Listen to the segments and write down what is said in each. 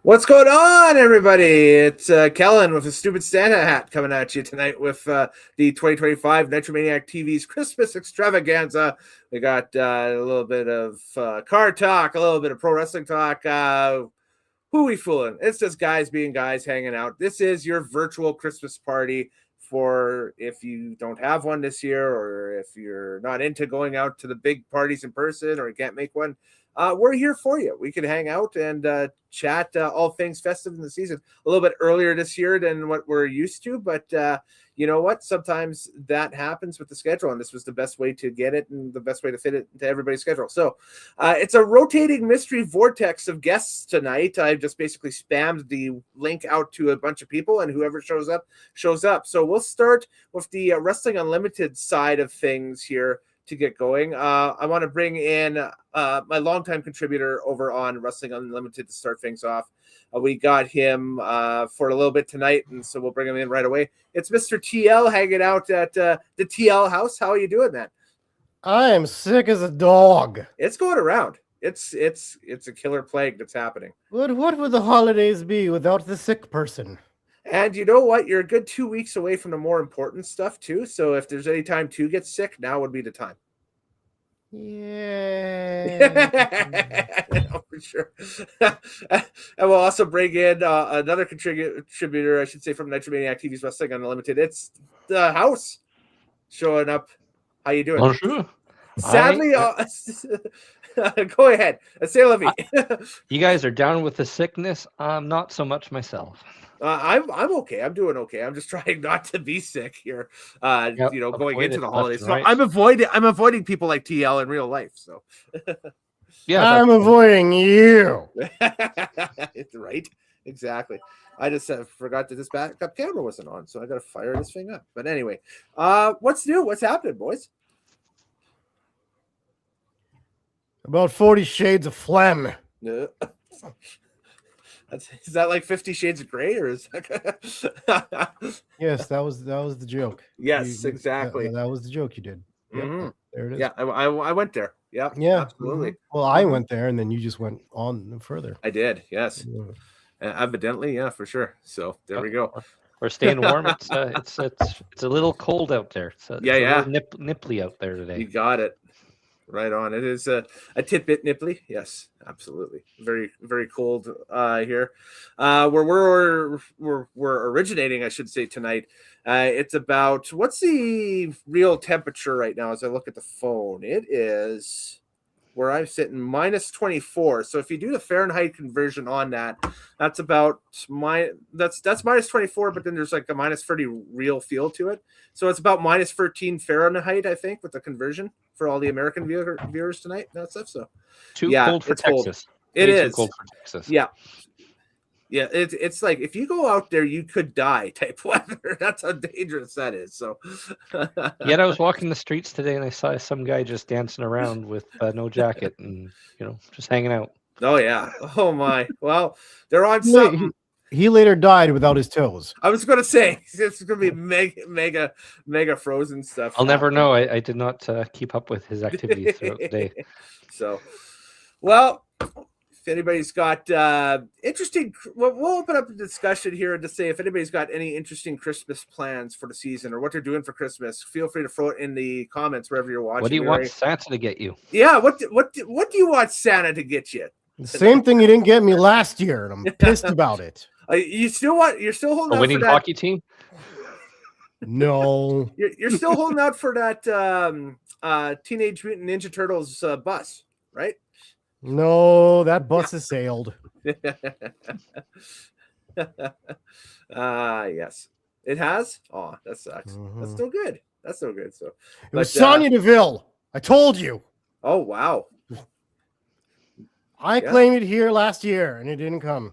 What's going on, everybody? It's Kellen with a stupid Santa hat coming at you tonight with the 2025 Nitromaniac TV's Christmas Extravaganza. We got a little bit of car talk, a little bit of pro wrestling talk. Who we fooling? It's just guys being guys hanging out. This is your virtual Christmas party for if you don't have one this year, or if you're not into going out to the big parties in person or you can't make one. We're here for you. We can hang out and chat all things festive in the season a little bit earlier this year than what we're used to. But you know what? Sometimes that happens with the schedule, and this was the best way to get it and the best way to fit it into everybody's schedule. So it's a rotating mystery vortex of guests tonight. I've just basically spammed the link out to a bunch of people, and whoever shows up, shows up. So we'll start with the Wrestling Unlimited side of things here to get going. I want to bring in my longtime contributor over on Wrestling Unlimited to start things off. We got him for a little bit tonight, and so we'll bring him in right away. It's Mr. TL hanging out at the TL house. How are you doing, man? I am sick as a dog. It's going around. It's a killer plague that's happening. What would the holidays be without the sick person? And you know what? You're a good 2 weeks away from the more important stuff, too. So if there's any time to get sick, now would be the time. Yeah. No, for sure. And we'll also bring in another contributor, I should say, from Nitromaniac TV's Wrestling Unlimited. It's the house showing up. How you doing? Bonjour. Sadly, go ahead. Say Olivia. You guys are down with the sickness. I'm not so much myself. I'm okay. I'm doing okay. I'm just trying not to be sick here. Yep, you know, going into the holidays. So right. I'm avoiding people like TL in real life. So yeah, I'm avoiding you. Right. Exactly. I just forgot that this backup camera wasn't on, so I got to fire this thing up. But anyway, what's new? What's happening, boys? About 40 shades of phlegm. Is that like 50 Shades of Grey, or is that... Yes, that was the joke. Yes, exactly. That was the joke you did. Yep, Mm-hmm. there it is. Yeah, I went there. Yeah, absolutely. Mm-hmm. Well, I went there, and then you just went on further. I did. Yes, evidently, yeah, for sure. So there we go. We're staying warm. It's a little cold out there. It's a nipply out there today. You got it. Right on. It is a tidbit nipply. Yes, absolutely. Very, very cold here. Where we're originating, I should say, tonight. It's about, what's the real temperature right now as I look at the phone? It is, where I'm sitting, minus 24. So if you do the Fahrenheit conversion on that, that's about that's minus 24, but then there's like a minus 30 real feel to it. So it's about minus 13 Fahrenheit, I think, with the conversion for all the American viewers tonight. That stuff. So too cold for Texas. It is too cold for Texas. Yeah. Yeah, it's like if you go out there, you could die type weather. That's how dangerous that is. So, yet I was walking the streets today and I saw some guy just dancing around with no jacket and just hanging out. Oh yeah. Oh my. Well, they're on something. He later died without his toes. I was going to say it's going to be mega frozen stuff. I'll never know. I did not keep up with his activities throughout the day. So, well. If anybody's got interesting, we'll open up the discussion here to say if anybody's got any interesting Christmas plans for the season or what they're doing for Christmas, feel free to throw it in the comments wherever you're watching. What do you want Santa to get you? Yeah, what do you want Santa to get you? The same thing you didn't get me last year, and I'm pissed about it. You're still holding a winning hockey team? No, you're still holding out for that Teenage Mutant Ninja Turtles bus, right? No, that bus has sailed. Yes, it has. Oh, that sucks. Mm-hmm. That's still good. So it was Sonya Deville. I told you. Oh wow. I claimed it here last year, and it didn't come.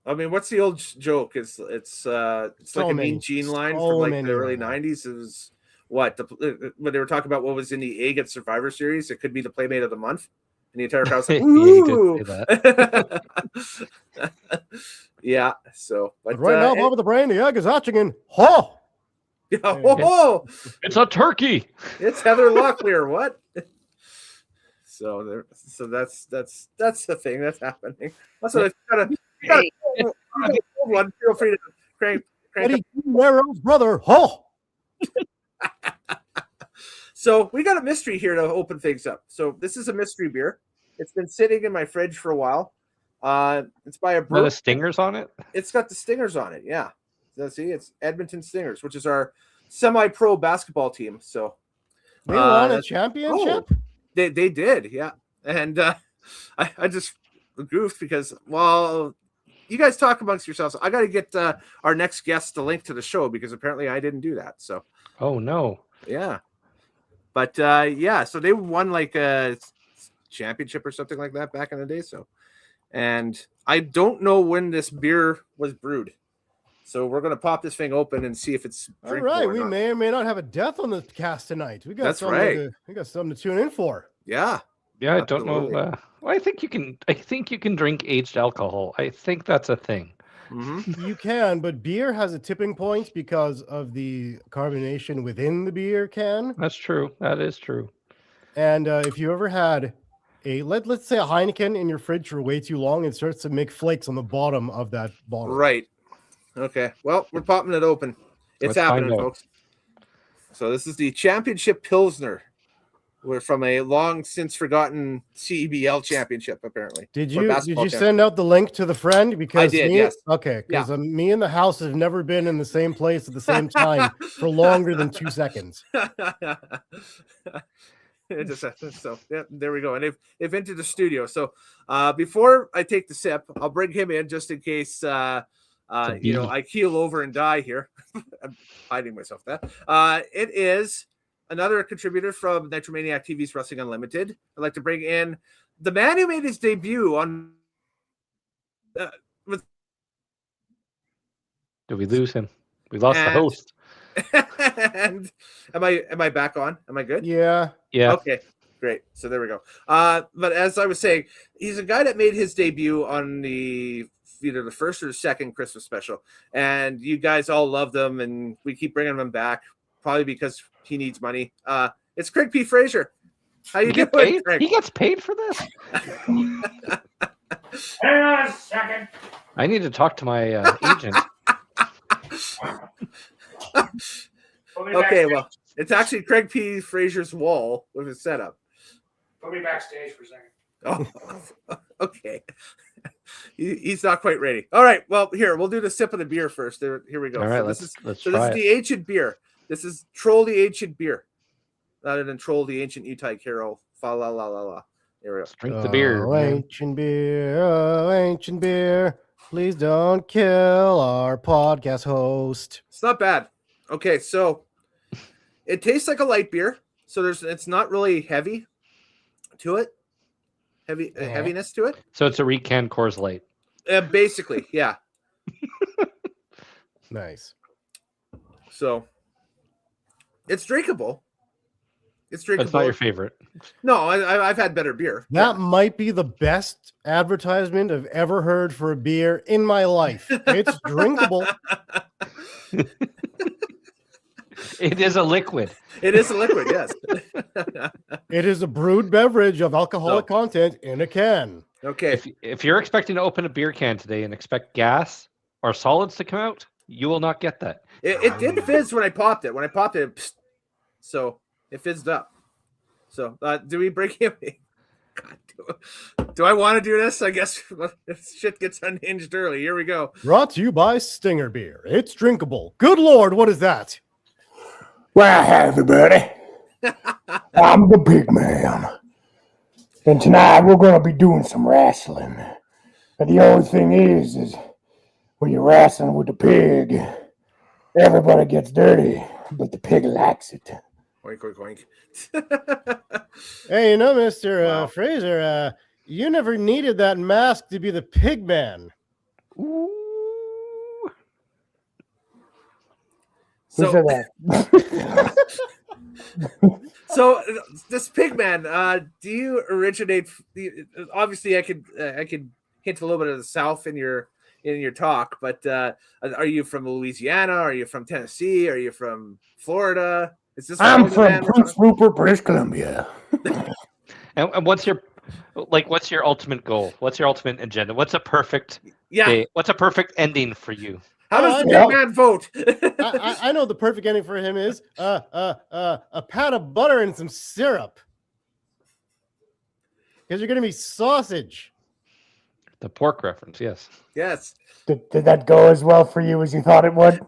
I mean, what's the old joke? It's like a Mean Gene line from like the early '90s. It was. What when they were talking about what was in the egg at Survivor Series, it could be the Playmate of the Month, and the entire crowd said, "Ooh!" Yeah. So, but right now, Bob the Brain, the egg is hatching in. Oh, yeah, oh, it's a turkey. It's Heather Locklear. What? So that's the thing that's happening. Also, if you got a cold one, feel free to crank Eddie Guerrero's brother. Oh, So we got a mystery here to open things up. So this is a mystery beer. It's been sitting in my fridge for a while. It's by a brewer. The stingers on it? It's got the Stingers on it. Yeah. So see, it's Edmonton Stingers, which is our semi-pro basketball team. So they won a championship. Oh, they did, yeah. And I just goofed because you guys talk amongst yourselves. I got to get our next guest the link to the show because apparently I didn't do that. So oh no, yeah. But yeah, so they won like a championship or something like that back in the day. So, and I don't know when this beer was brewed. So we're gonna pop this thing open and see if it's all right. We may or may not have a death on the cast tonight. We got That's something right. We got something to tune in for. Yeah. Yeah, I don't know. Well, I think you can drink aged alcohol. I think that's a thing. Mm-hmm. You can, but beer has a tipping point because of the carbonation within the beer can. That's true. That is true. And if you ever had let's say a Heineken in your fridge for way too long, it starts to make flakes on the bottom of that bottle. Right. Okay. Well, we're popping it open. It's happening, folks. So this is the Championship Pilsner. We're from a long since forgotten CEBL championship, apparently. Did you send out the link to the friend? Because I did, yes. Okay, because me and the house have never been in the same place at the same time for longer than 2 seconds. So yeah, there we go. And they've entered the studio. So before I take the sip, I'll bring him in just in case I keel over and die here. I'm hiding myself there. It is another contributor from Nitromaniac TV's Wrestling Unlimited. I'd like to bring in the man who made his debut on. Did we lose him? We lost the host. And am I back on? Am I good? Yeah. Okay, great. So there we go. But as I was saying, he's a guy that made his debut on either the first or the second Christmas special, and you guys all love them, and we keep bringing them back. Probably because he needs money. It's Craig P. Fraser. How you doing, Craig? He gets paid for this? Hang on a second. I need to talk to my agent. Okay, well, it's actually Craig P. Fraser's wall with his setup. Put me backstage for a second. Oh, okay. He's not quite ready. All right, well, here, we'll do the sip of the beer first. Here we go. All right, this is try the ancient beer. This is Troll the Ancient Beer, rather than Troll the Ancient Utah Carol. Fa la la la la. Here we go. Drink the beer. Ancient beer. Please don't kill our podcast host. It's not bad. Okay, so it tastes like a light beer. So it's not really heavy to it. Heaviness to it. So it's a recanned Coors Light. Basically, yeah. Nice. So it's drinkable. It's drinkable. That's not your favorite. No, I've had better beer. That might be the best advertisement I've ever heard for a beer in my life. It's drinkable. It is a liquid. It is a liquid, yes. It is a brewed beverage of alcoholic content in a can. Okay. If you're expecting to open a beer can today and expect gas or solids to come out, you will not get that. It did fizz when I popped it. When I popped it, psst, so it fizzed up. So do we break him? God, do I want to do this? I guess this shit gets unhinged early. Here we go. Brought to you by Stinger Beer. It's drinkable. Good Lord, what is that? Well, hi, everybody. I'm the Big Man. And tonight we're going to be doing some wrestling. And the only thing is when you're wrestling with the pig, everybody gets dirty, but the pig likes it. Oink, oink, oink. Hey, Mr. Fraser, you never needed that mask to be the pig man. Ooh. Who said that? So this pigman, do you originate? Obviously, I could hint a little bit of the South in your talk, but are you from Louisiana? Are you from Tennessee? Are you from Florida? Is this? I'm from Prince Rupert, British Columbia. And what's your ultimate goal? What's your ultimate agenda? What's a perfect day? What's a perfect ending for you? How does the big man vote? I know the perfect ending for him is a pat of butter and some syrup. Because you're going to be sausage. The pork reference, yes. Yes. Did that go as well for you as you thought it would?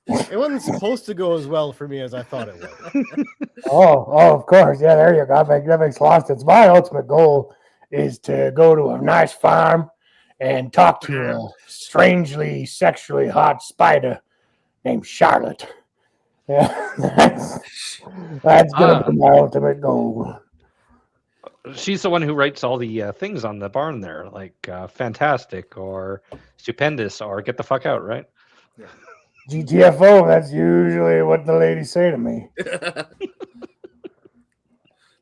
It wasn't supposed to go as well for me as I thought it would. Oh, of course. Yeah, there you go. That makes a lot of sense. My ultimate goal is to go to a nice farm and talk to a strangely sexually hot spider named Charlotte. Yeah, that's going to be my ultimate goal. She's the one who writes all the things on the barn there, like fantastic or stupendous or get the fuck out, right? Yeah. GTFO, that's usually what the ladies say to me.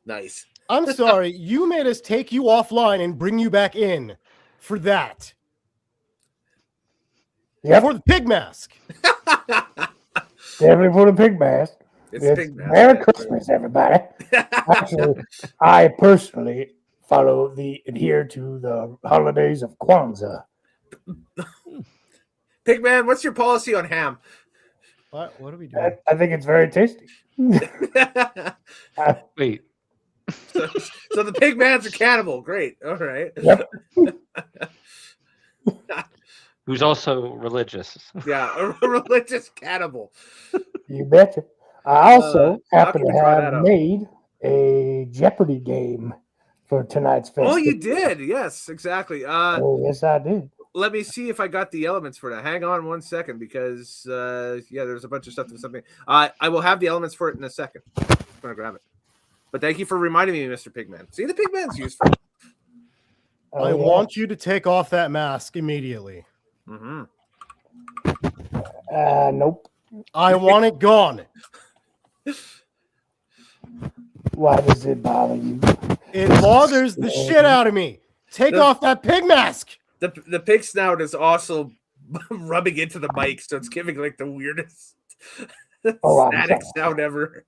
Nice. I'm sorry, you made us take you offline and bring you back in for that. Yep. For the pig mask. Definitely for the pig mask. It's pig mask. Merry Christmas, everybody. Actually, I personally adhere to the holidays of Kwanzaa. Pigman, what's your policy on ham? What are we doing? I think it's very tasty. Wait. So the pig man's a cannibal. Great. All right. Yep. Who's also religious. Yeah, a religious cannibal. You betcha. I also happen to brought that have up? made a Jeopardy game for tonight's festival. Oh, you did? Yes, exactly. Oh, yes, I did. Let me see if I got the elements for that. Hang on 1 second, because there's a bunch of stuff to something. I will have the elements for it in a second. I'm gonna grab it. But thank you for reminding me, Mr. Pigman. See, the Pigman's useful. I want you to take off that mask immediately. Mm-hmm. Nope. I want it gone. Why does it bother you? It bothers the shit out of me. Take off that pig mask. The pig snout is also rubbing into the mic, so it's giving like the weirdest static sound ever.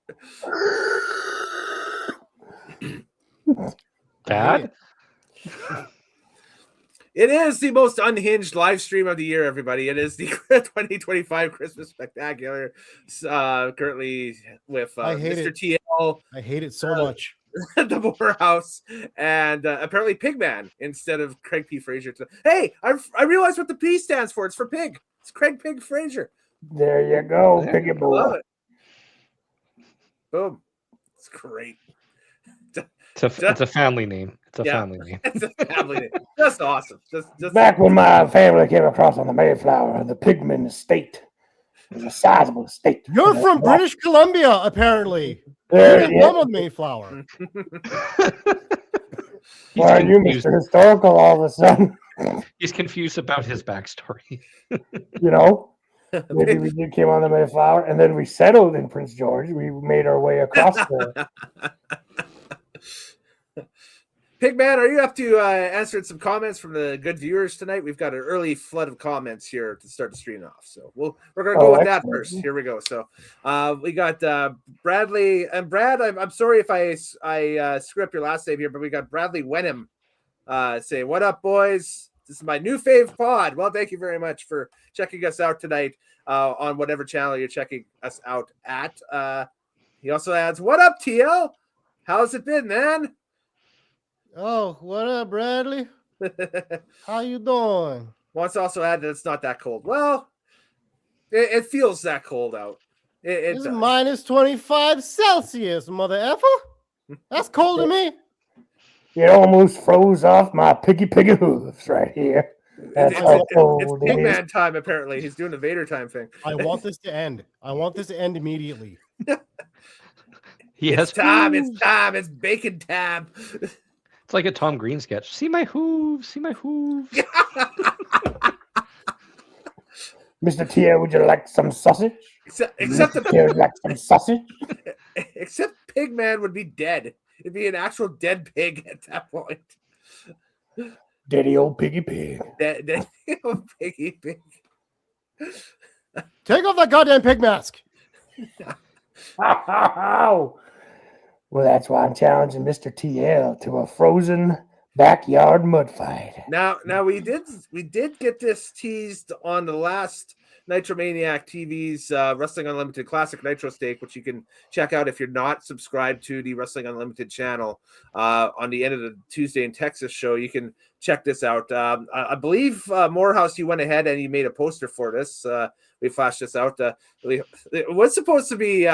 Bad? It is the most unhinged live stream of the year, everybody. It is the 2025 Christmas Spectacular. Currently with Mr. TL. I hate it so much. The Morehouse, and apparently Pigman instead of Craig P. Fraser. Hey, I realized what the P stands for. It's for pig. It's Craig Pig Fraser. There you go, piggy boy. Love it. Boom. It's great. It's a family name. It's a family name. It's a family name. Just awesome. Just Back when my family came across on the Mayflower, the Pigman estate was a sizable estate. You're from British Columbia, apparently. There, You're from Mayflower. Why are you, Mr. Historical, all of a sudden? He's confused about his backstory. You know, maybe we did came on the Mayflower, and then we settled in Prince George. We made our way across the... Pigman, are you up to answering some comments from the good viewers tonight? We've got an early flood of comments here to start the stream off. So we're going to go with that first. Here we go. So we got Bradley. And Brad, I'm sorry if I screw up your last name here, but we got Bradley Wenham saying, "What up, boys? This is my new fave pod." Well, thank you very much for checking us out tonight on whatever channel you're checking us out at. He also adds, "What up, TL? How's it been, man?" Oh, what up, Bradley? How you doing? Wants to also add that it's not that cold. Well, it feels that cold out. It's minus 25 Celsius, mother effer. That's cold to me. It almost froze off my piggy hooves right here. That's how cold it's it is. Pigman time, apparently. He's doing the Vader time thing. I want this to end. I want this to end immediately. Yes, It's time. It's time. It's bacon time. It's like a Tom Green sketch. See my hooves. See my hooves. Mr. Tia, would you like some sausage? Except Would like some sausage? Except Pigman would be dead. It'd be an actual dead pig at that point. Daddy old piggy pig. Dead old piggy pig. Take off that goddamn pig mask. Ow. Well, that's why I'm challenging Mr. TL to a frozen backyard mud fight. Now we did get this teased on the last Nitromaniac TV's Wrestling Unlimited Classic Nitro Stake, which you can check out if you're not subscribed to the Wrestling Unlimited channel. On the end of the Tuesday in Texas show, you can check this out. I believe Morehouse, you went ahead and you made a poster for this. We flashed this out. It was supposed to be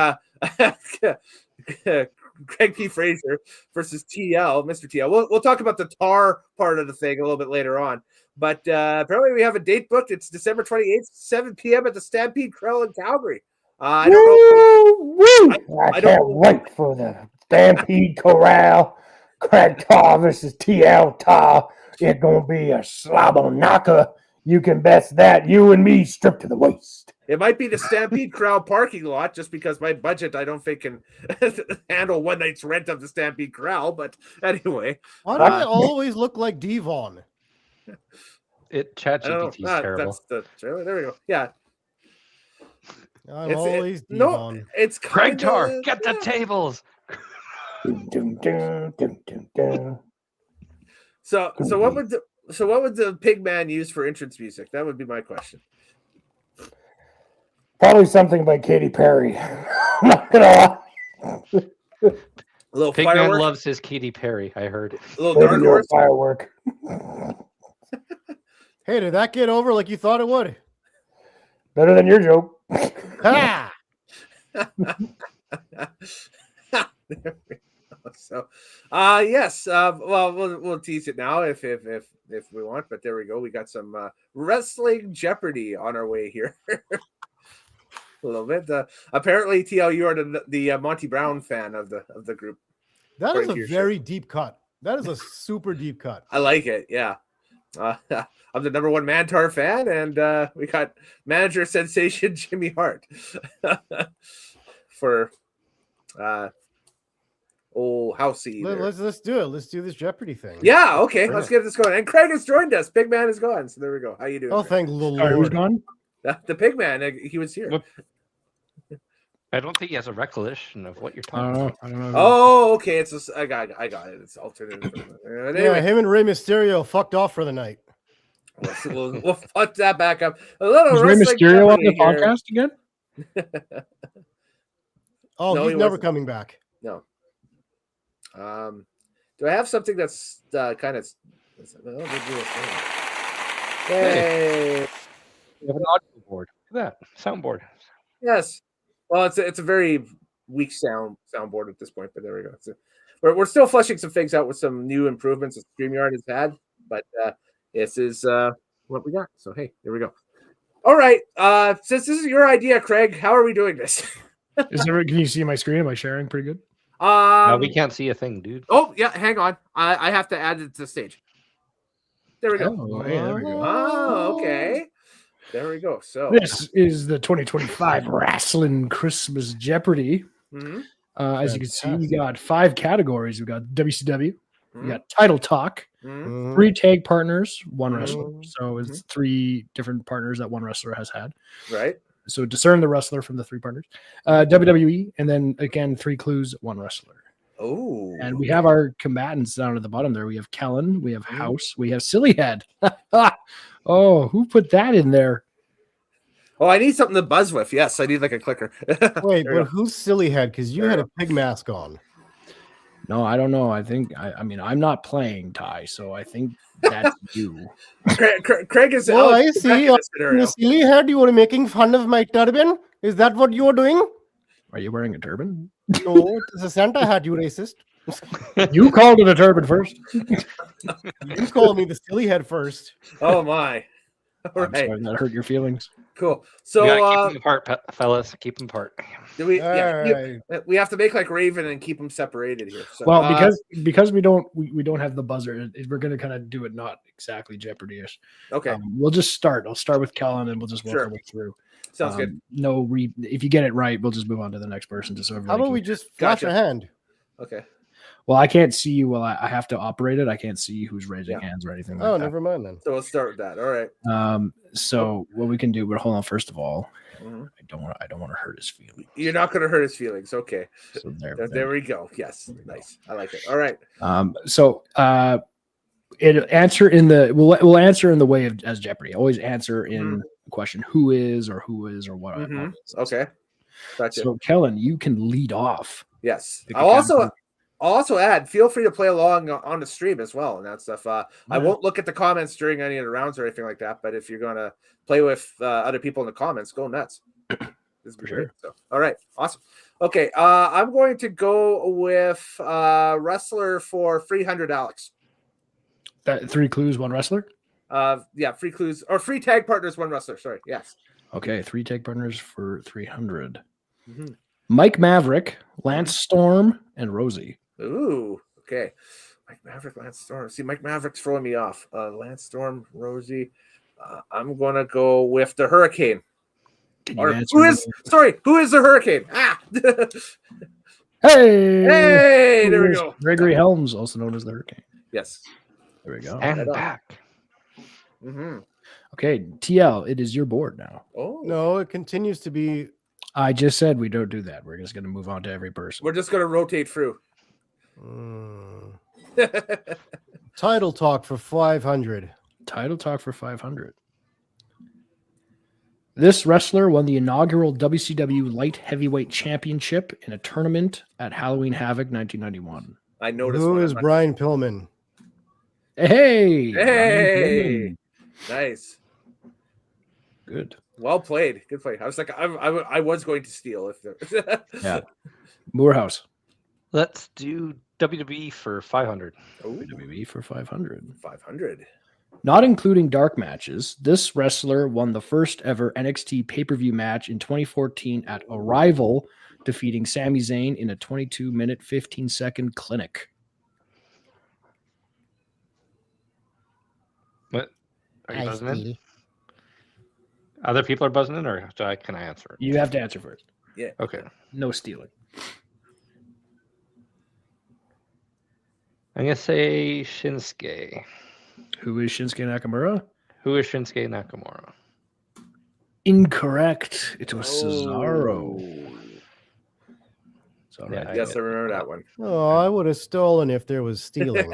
Greg P. Fraser versus TL, Mr. TL. We'll talk about the tar part of the thing a little bit later on. But apparently we have a date booked. It's December 28th, 7 p.m. at the Stampede Corral in Calgary. I don't know. I can't wait for the Stampede Corral. Craig Tar versus TL Tar. It's going to be a slobber knocker. You can bet that. You and me stripped to the waist. It might be the Stampede Corral parking lot, just because my budget I don't think can handle one night's rent of the Stampede Corral. But anyway, why do I always look like Devon? ChatGPT is terrible. That's the trailer. There we go. Yeah, I'm always Devon. No, it's Craig Tar, get the tables. So what would the pig man use for entrance music? That would be my question. Probably something by Katy Perry. I'm not gonna lie. A little Pig firework. Man loves his Katy Perry. I heard. A little dark Maybe a horse. firework. Hey, did that get over like you thought it would? Better than your joke. Ha! So, yes. Well, we'll tease it now if we want. But there we go. We got some wrestling Jeopardy on our way here. A little bit. Apparently, TL, you are the Monty Brown fan of the group. That is a very deep cut. That is a super deep cut. I like it. Yeah. I'm the number one Mantar fan, and we got manager sensation Jimmy Hart for old Housey. Let's do it. Let's do this Jeopardy thing. Yeah. Okay. Let's get this going. And Craig has joined us. Big Man is gone. So there we go. How you doing? Oh, Craig? thank the All right, who's Lord. gone? The Pig Man. He was here. What? I don't think he has a recollection of what you're talking about. I don't know. Oh, okay. It's I got it. It's alternative. Yeah, Anyway, him and Rey Mysterio fucked off for the night. we'll fuck that back up. A little Is Rey wrestling Mysterio on the Jeopardy here. podcast again? Oh, No, he's he never wasn't. coming back. No. Do I have something that's kind of? Yay! We have an audio board. Look at that soundboard. Yes. Well, it's a very weak soundboard at this point, but there we go. We're still fleshing some things out with some new improvements that StreamYard has had, but this is what we got. So hey, here we go. All right. Since this is your idea, Craig, how are we doing this? Can you see my screen? Am I sharing pretty good? No, we can't see a thing, dude. Oh yeah, hang on. I have to add it to the stage. There we go. Oh, hey, there we go. Oh, okay. There we go. So This is the 2025 Wrestling Christmas Jeopardy. Mhm. As you can see, we got 5 categories. We got WCW, we Mhm. got Title Talk, Mhm. 3 tag partners, 1 wrestler. Mhm. So it's 3 different partners that 1 wrestler has had. Right. So discern the wrestler from the 3 partners. WWE, and then again 3 clues, 1 wrestler. Oh. And we have our combatants down at the bottom there. We have Kellen, we have Mhm. House, we have Sillyhead. Oh, who put that in there? Oh, I need something to buzz with. Yes, I need like a clicker. Wait, There we but go. who's Sillyhead? Because you There had we a pig mask on. No, I don't know. I think I mean I'm not playing Ty, so I think that's you. Craig is. Oh, I Alex see. Trebek in this scenario. Sillyhead, you were making fun of my turban? Is that what you were doing? Are you wearing a turban? No, it's a Santa hat, you racist. You called it a turban first. You called me the Sillyhead first. Oh my. All I'm right. sorry that hurt your feelings. Cool. We So gotta keep them apart, fellas. Keep them apart. do we? All Yeah, right. we have to make like Raven and keep them separated here. So, Well, because we don't have the buzzer, we're gonna kind of do it not exactly Jeopardy-ish. okay, We'll just start. I'll start with Kellen, and we'll just work Sure. our way through. sounds good. If you get it right, we'll just move on to the next person. Just so How everybody about can- we just flash Gotcha. a hand? Okay. Well, I can't see you. Well, I have to operate it. I can't see who's raising Yeah. hands or anything like Oh, that. never mind then. So let's start with that. All right. So what we can do, but hold on. First of all, Mhm. I don't want to hurt his feelings. You're not going to hurt his feelings. Okay. So There we go. Yes. Nice. I like it. All right. So it answer in the we'll answer in the way of as Jeopardy. Always answer in the question who is or what. Mhm. Okay. Gotcha. So Kellen, you can lead off. Yes. Pick a I'll also add, feel free to play along on the stream as well and that stuff. I Yeah. won't look at the comments during any of the rounds or anything like that, but if you're going to play with other people in the comments, go nuts. This is For great. sure. So, all right. Awesome. Okay. I'm going to go with wrestler for 300, Alex. That 3 clues, 1 wrestler. Yeah, free clues or free tag partners, 1 wrestler. Sorry. Yes. Okay, 3 tag partners for 300. Mm-hmm. Mike Maverick, Lance Storm, and Rosie. Ooh, okay. Mike Maverick, Lance Storm. See, Mike Maverick's throwing me off. Lance Storm, Rosie. I'm gonna go with the Hurricane. Or who is the Hurricane? Ah, Hey, there we go. Gregory Helms, also known as the Hurricane. Yes. There we go. And Right on. back. Mm-hmm. Okay, TL, it is your board now. Oh No, it continues to be. I just said we don't do that. We're just going to move on to every person. we're just gonna rotate through. Title talk for 500. Title talk for 500. This wrestler won the inaugural WCW Light Heavyweight Championship in a tournament at Halloween Havoc 1991. I noticed. Who one. is Brian Pillman? Hey! Hey! Nice. Good. Well played. Good play. I was like, I was going to steal if there. Yeah. Morehouse. Let's do WWE for 500. WWE for 500. 500. Not including dark matches, this wrestler won the first ever NXT pay-per-view match in 2014 at Arrival, defeating Sami Zayn in a 22-minute, 15-second clinic. What? Are you buzzing in? Other people are buzzing in, or can I answer it? You have to answer first. Yeah. Okay. No stealing. I'm going to say Shinsuke. Who is Shinsuke Nakamura? Who is Shinsuke Nakamura? Incorrect. It was Cesaro. It's all right. Yes, I remember that one. Oh, I would have stolen if there was stealing.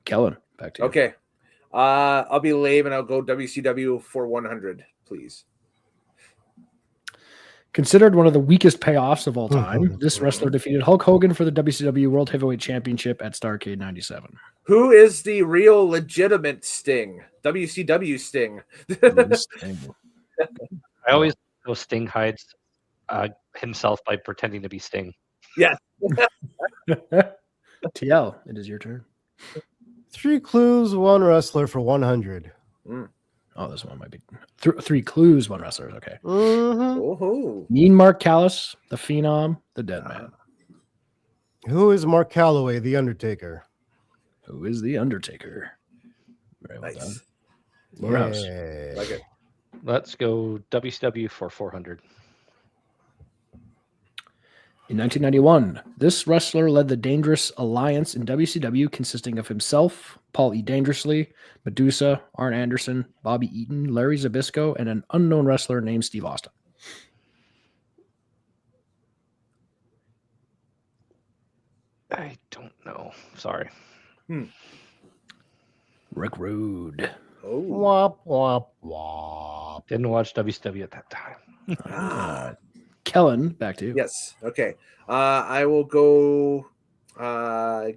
Kellen, back to you. Okay. I'll be lame and I'll go WCW for 100, please. Considered one of the weakest payoffs of all time, this wrestler defeated Hulk Hogan for the WCW World Heavyweight Championship at Starrcade 97. Who is the real legitimate Sting? WCW Sting. I always know Sting hides himself by pretending to be Sting. Yes. TL, it is your turn. 3 clues, 1 wrestler for 100. Oh, this one might be 3 clues, 1 wrestler. Okay. Oh. Mean Mark Callis, the Phenom, the Dead Man. Who is Mark Calloway, the Undertaker? Who is the Undertaker? Very well done. Nice. Morehouse. Yeah. Like it. Let's go WCW for 400. In 1991, this wrestler led the Dangerous Alliance in WCW, consisting of himself, Paul E. Dangerously, Medusa, Arn Anderson, Bobby Eaton, Larry Zbyszko, and an unknown wrestler named Steve Austin. I don't know. Sorry. Rick Rude. Oh. Wop, wop, wop. Didn't watch WCW at that time. Kellen, back to you. Yes. Okay. I will go.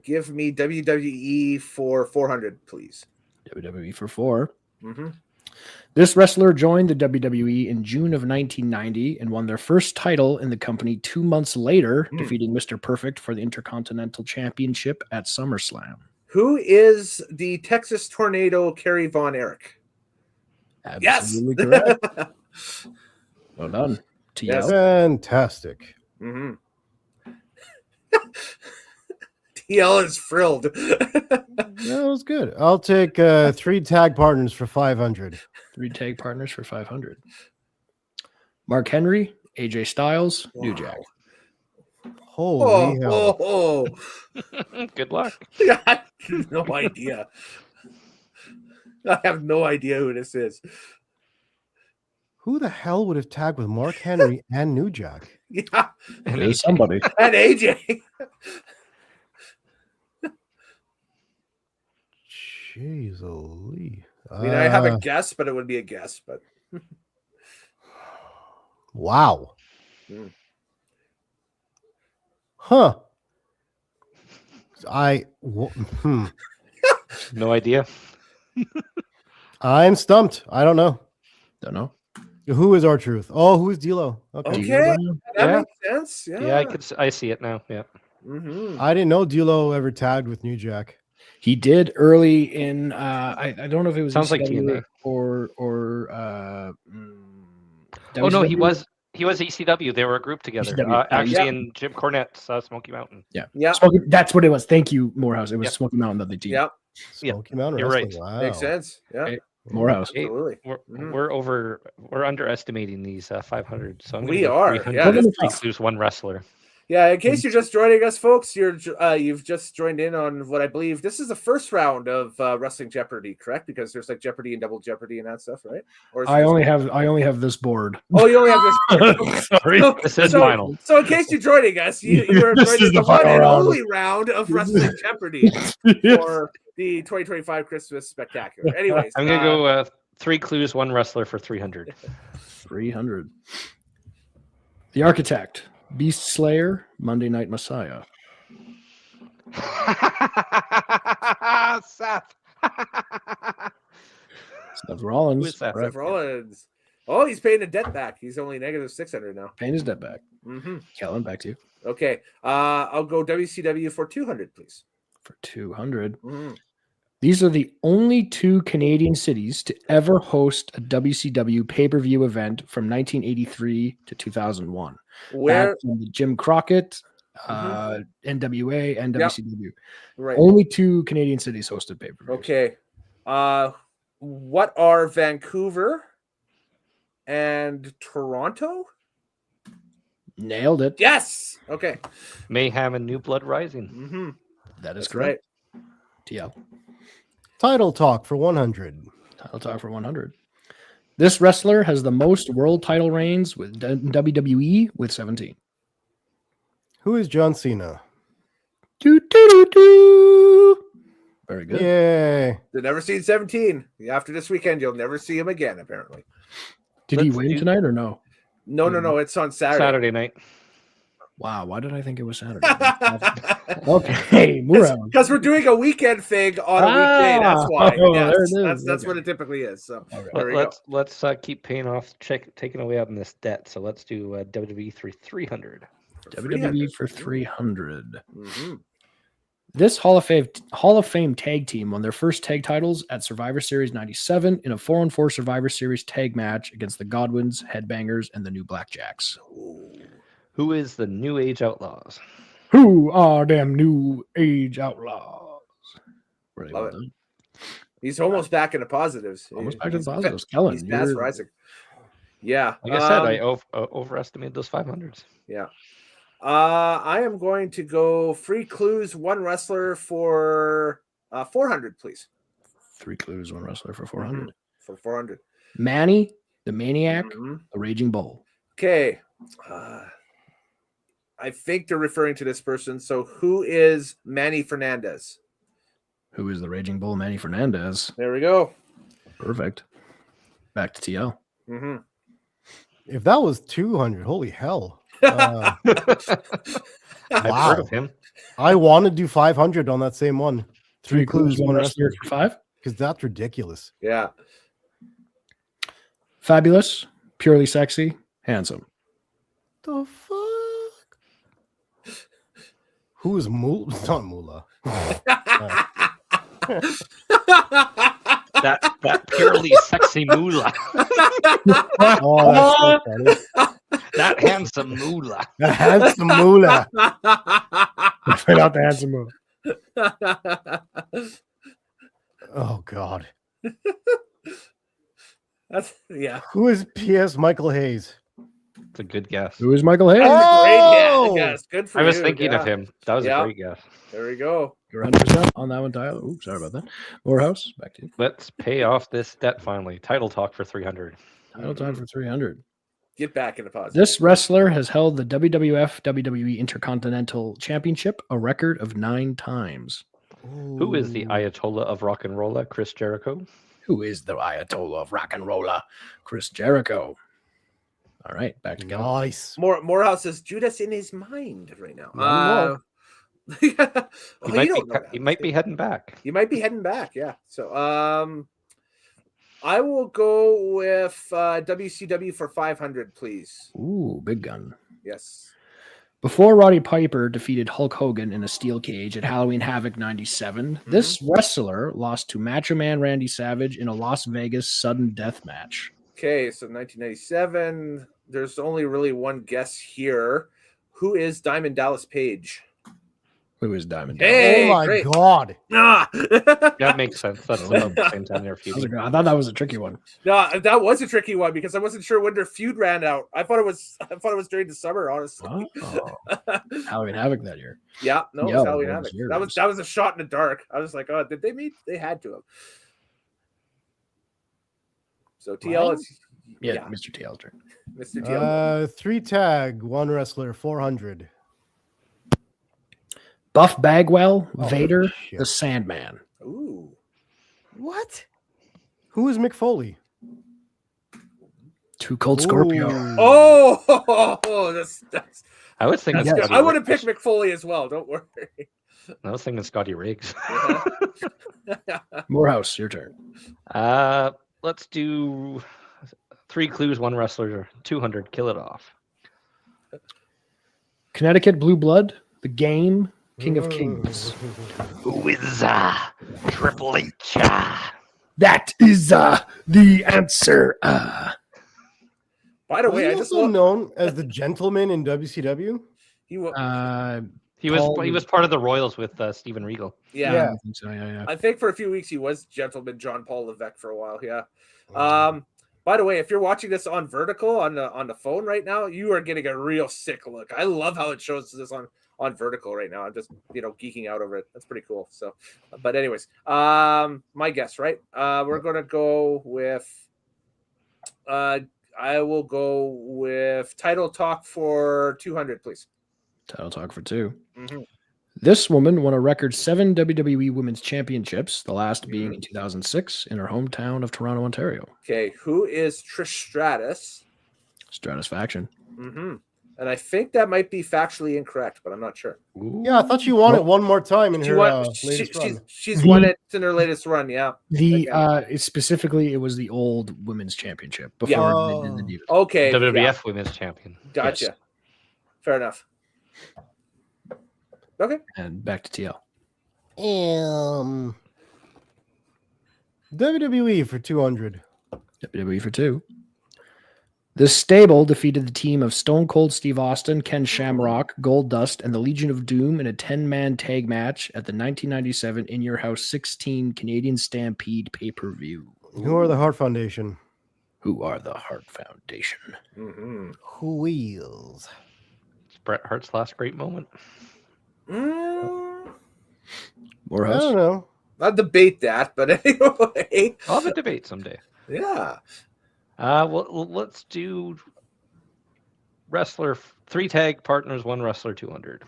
Give me WWE for 400, please. WWE for 4. Mm-hmm. This wrestler joined the WWE in June of 1990 and won their first title in the company 2 months later, defeating Mr. Perfect for the Intercontinental Championship at SummerSlam. Who is the Texas Tornado Kerry Von Erich? Absolutely correct. Well done. TL. Yes. Fantastic. Mm-hmm. TL is frilled. That was good. I'll take 3 tag partners for 500. 3 tag partners for 500. Mark Henry, AJ Styles, New Jack. Holy hell. Good luck. I have no idea. I have no idea who this is. Who the hell would have tagged with Mark Henry and New Jack? Yeah, And There's somebody. and AJ. Jeez, Lee. I mean, I have a guess, but it would be a guess. But wow. Hmm. Huh. no idea. I'm stumped. I don't know. Don't know. Who is our truth? Oh, who is D'Lo? Okay. okay, Yeah. that makes sense. Yeah, Yeah, I see it now. Yeah. Mm-hmm. I didn't know D'Lo ever tagged with New Jack. He did early in. I don't know if it was Sounds like ECW TNA. or Oh no, he WCW. was ECW. They were a group together. ECW. Actually, Yeah. in Jim Cornette's Smoky Mountain. Yeah, That's what it was. Thank you, Morehouse. It was Yep. Smoky Mountain that they teamed. yeah, Smoky Mountain you're Wrestling. right. Wow. makes sense. Yeah, Okay. Morehouse. Hey, absolutely. We're Mhm. we're underestimating these 500. So I'm gonna We go are, 300. yeah, this- Three clues, one wrestler. Yeah, in case you're just joining us, folks, you've just joined in on what I believe this is the first round of Wrestling Jeopardy, correct? Because there's like Jeopardy and Double Jeopardy and that stuff, right? Or is it I just- only have this board. Oh, you only have this. Sorry. This is final. So in case you're joining us, you are This joining is the the one final and round. only round of Wrestling Jeopardy for the 2025 Christmas Spectacular. Anyways, I'm gonna go 3 clues, one wrestler for 300. 300. The Architect, Beast Slayer, Monday Night Messiah. Seth. Seth Rollins. Who is that? correct. Seth Rollins. Oh, he's paying a debt back. He's only negative 600 now. Paying his debt back. Mm-hmm. Kellen, back to you Okay, I'll go WCW for 200, please. for 200. Mhm. These are the only 2 Canadian cities to ever host a WCW pay-per-view event from 1983 to 2001. Where? Back from the Jim Crockett, Mhm. NWA, and Yep. WCW. Right. Only 2 Canadian cities hosted pay-per-views. Okay. What are Vancouver and Toronto? Nailed it. Yes. Okay. Mayhem and New Blood Rising. Mm-hmm. That is That's correct. right. TL. Title talk for 100. Title talk for 100. This wrestler has the most world title reigns with WWE with 17. Who is John Cena? Do, do, do, do. Very good. Yay. They've never seen 17. After this weekend, you'll never see him again, apparently. Did he Let's win do- tonight or no? No. It's on Saturday. Saturday night. Wow, why did I think it was Saturday? Okay, Mura. Because we're doing a weekend thing on a weekday. That's why. Oh, Yes, there it is. that's Okay. what it typically is. So Okay. there we go. Let's keep paying off, taking away on this debt. So let's do WWE 300. WWE for 300. Mm-hmm. This Hall of Fame tag team won their first tag titles at Survivor Series 97 in a 4-on-4 Survivor Series tag match against the Godwins, Headbangers, and the New Blackjacks. Who is the New Age Outlaws? Who are them New Age Outlaws? Really Love well it. done. He's almost back into positives. Almost back to He's the positives. Kellen, He's fast you're- rising. Yeah. Like I said, I overestimated those 500s. Yeah. I am going to go free clues, one wrestler for 400, please. 3 clues, 1 wrestler for 400. For 400. Manny, the Maniac, Mhm. the Raging Bull. Okay. I think they're referring to this person. So who is Manny Fernandez? Who is the Raging Bull? Manny Fernandez. There we go. Perfect. Back to TL. Mm-hmm. If that was 200, holy hell. I've Wow. heard of him. I want to do 500 on that same one. 3 clues, 1 wrestler. for 5. Because that's ridiculous. Yeah. Fabulous, purely sexy, handsome. The fuck? Who is Moolah? It's not Moolah. That purely sexy moolah. Oh, that's so funny. That handsome moolah. The handsome Moolah. Right out the handsome move. Oh, God. Yeah. Who is P.S. Michael Hayes? It's a good guess. Who is Michael Hayes? Oh! Great guess. Good for I you. was thinking yeah. of him. That was Yeah. a great guess. There we go. You're 100% on that one, Tyler. Oops, sorry about that. Morehouse, back to you. Let's pay off this debt finally. Title talk for 300. Title time for 300. Get back in the positive. This wrestler has held the WWF WWE Intercontinental Championship a record of 9 times. Who is the Ayatollah of rock and roller? Chris Jericho. Who is the Ayatollah of rock and roller? Chris Jericho. All right, back to Kellen. Nice. Morehouse says Judas in his mind right now. He might be heading back. You might be heading back, yeah. So I will go with WCW for 500, please. Ooh, big gun. Yes. Before Roddy Piper defeated Hulk Hogan in a steel cage at Halloween Havoc 97, this wrestler lost to Macho Man Randy Savage in a Las Vegas sudden death match. Okay, so 1997. There's only really one guess here. Who is Diamond Dallas Page? Who is Diamond? Hey, oh my great. God. Ah! That makes sense. That's about the same time their feud. I thought that was a tricky one. No, that was a tricky one because I wasn't sure when their feud ran out. I thought it was during the summer, honestly. Oh, Halloween Havoc that year. Yeah, no, it Yeah, was Halloween it Havoc. was yours. That was a shot in the dark. I was like, oh, did they meet? They had to have. So TL is Yeah, Mr. TL's turn. Mr. TL. 3 tag, 1 wrestler, 400. Buff Bagwell, Oh, Vader, shit. the Sandman. Ooh. What? Who is Mick Foley? Too Cold Scorpio. Ooh. Oh, that's I was thinking. good. Scotty I would have Riggs. picked McFoley as well. Don't worry. I was thinking Scotty Riggs. Morehouse, your turn. Let's do 3 clues, 1 wrestler, 200. Kill it off. Connecticut Blue Blood, The Game, King of Kings. Who is Triple H? That is the answer. By the Was way, he I just also looked. known as the gentleman in WCW? He was, He was part of the Royals with Steven Regal. yeah. I think so. Yeah. I think for a few weeks he was gentleman John Paul Levesque for a while. Yeah. By the way, if you're watching this on vertical on the phone right now, you are getting a real sick look. I love how it shows this on vertical right now. I'm just geeking out over it. That's pretty cool. So, but anyways, my guess, right? We're gonna go with. I will go with title talk for 200, please. Title talk for 2. Mm-hmm. This woman won a record 7 WWE Women's Championships, the last being in 2006 in her hometown of Toronto, Ontario. Okay, who is Trish Stratus? Stratisfaction. Mm-hmm. And I think that might be factually incorrect, but I'm not sure. Yeah, I thought she won it one more time in her latest run. She's won it in her latest run, yeah. Specifically, it was the old Women's Championship before they did the Divas. Okay. WWF yeah. Women's Champion. Gotcha. Yes. Fair enough. Okay. And back to TL. WWE for 200. WWE for 2. This stable defeated the team of Stone Cold Steve Austin, Ken Shamrock, Goldust, and the Legion of Doom in a 10-man tag match at the 1997 In Your House 16 Canadian Stampede pay-per-view. Who are the Hart Foundation? Who are the Hart Foundation? Mm-hmm. Who wheels? It's Bret Hart's last great moment. I Morehouse? don't know. I'll debate that, but anyway. I'll have a debate someday. Yeah. Well, let's do wrestler 3 tag partners, 1 wrestler 200.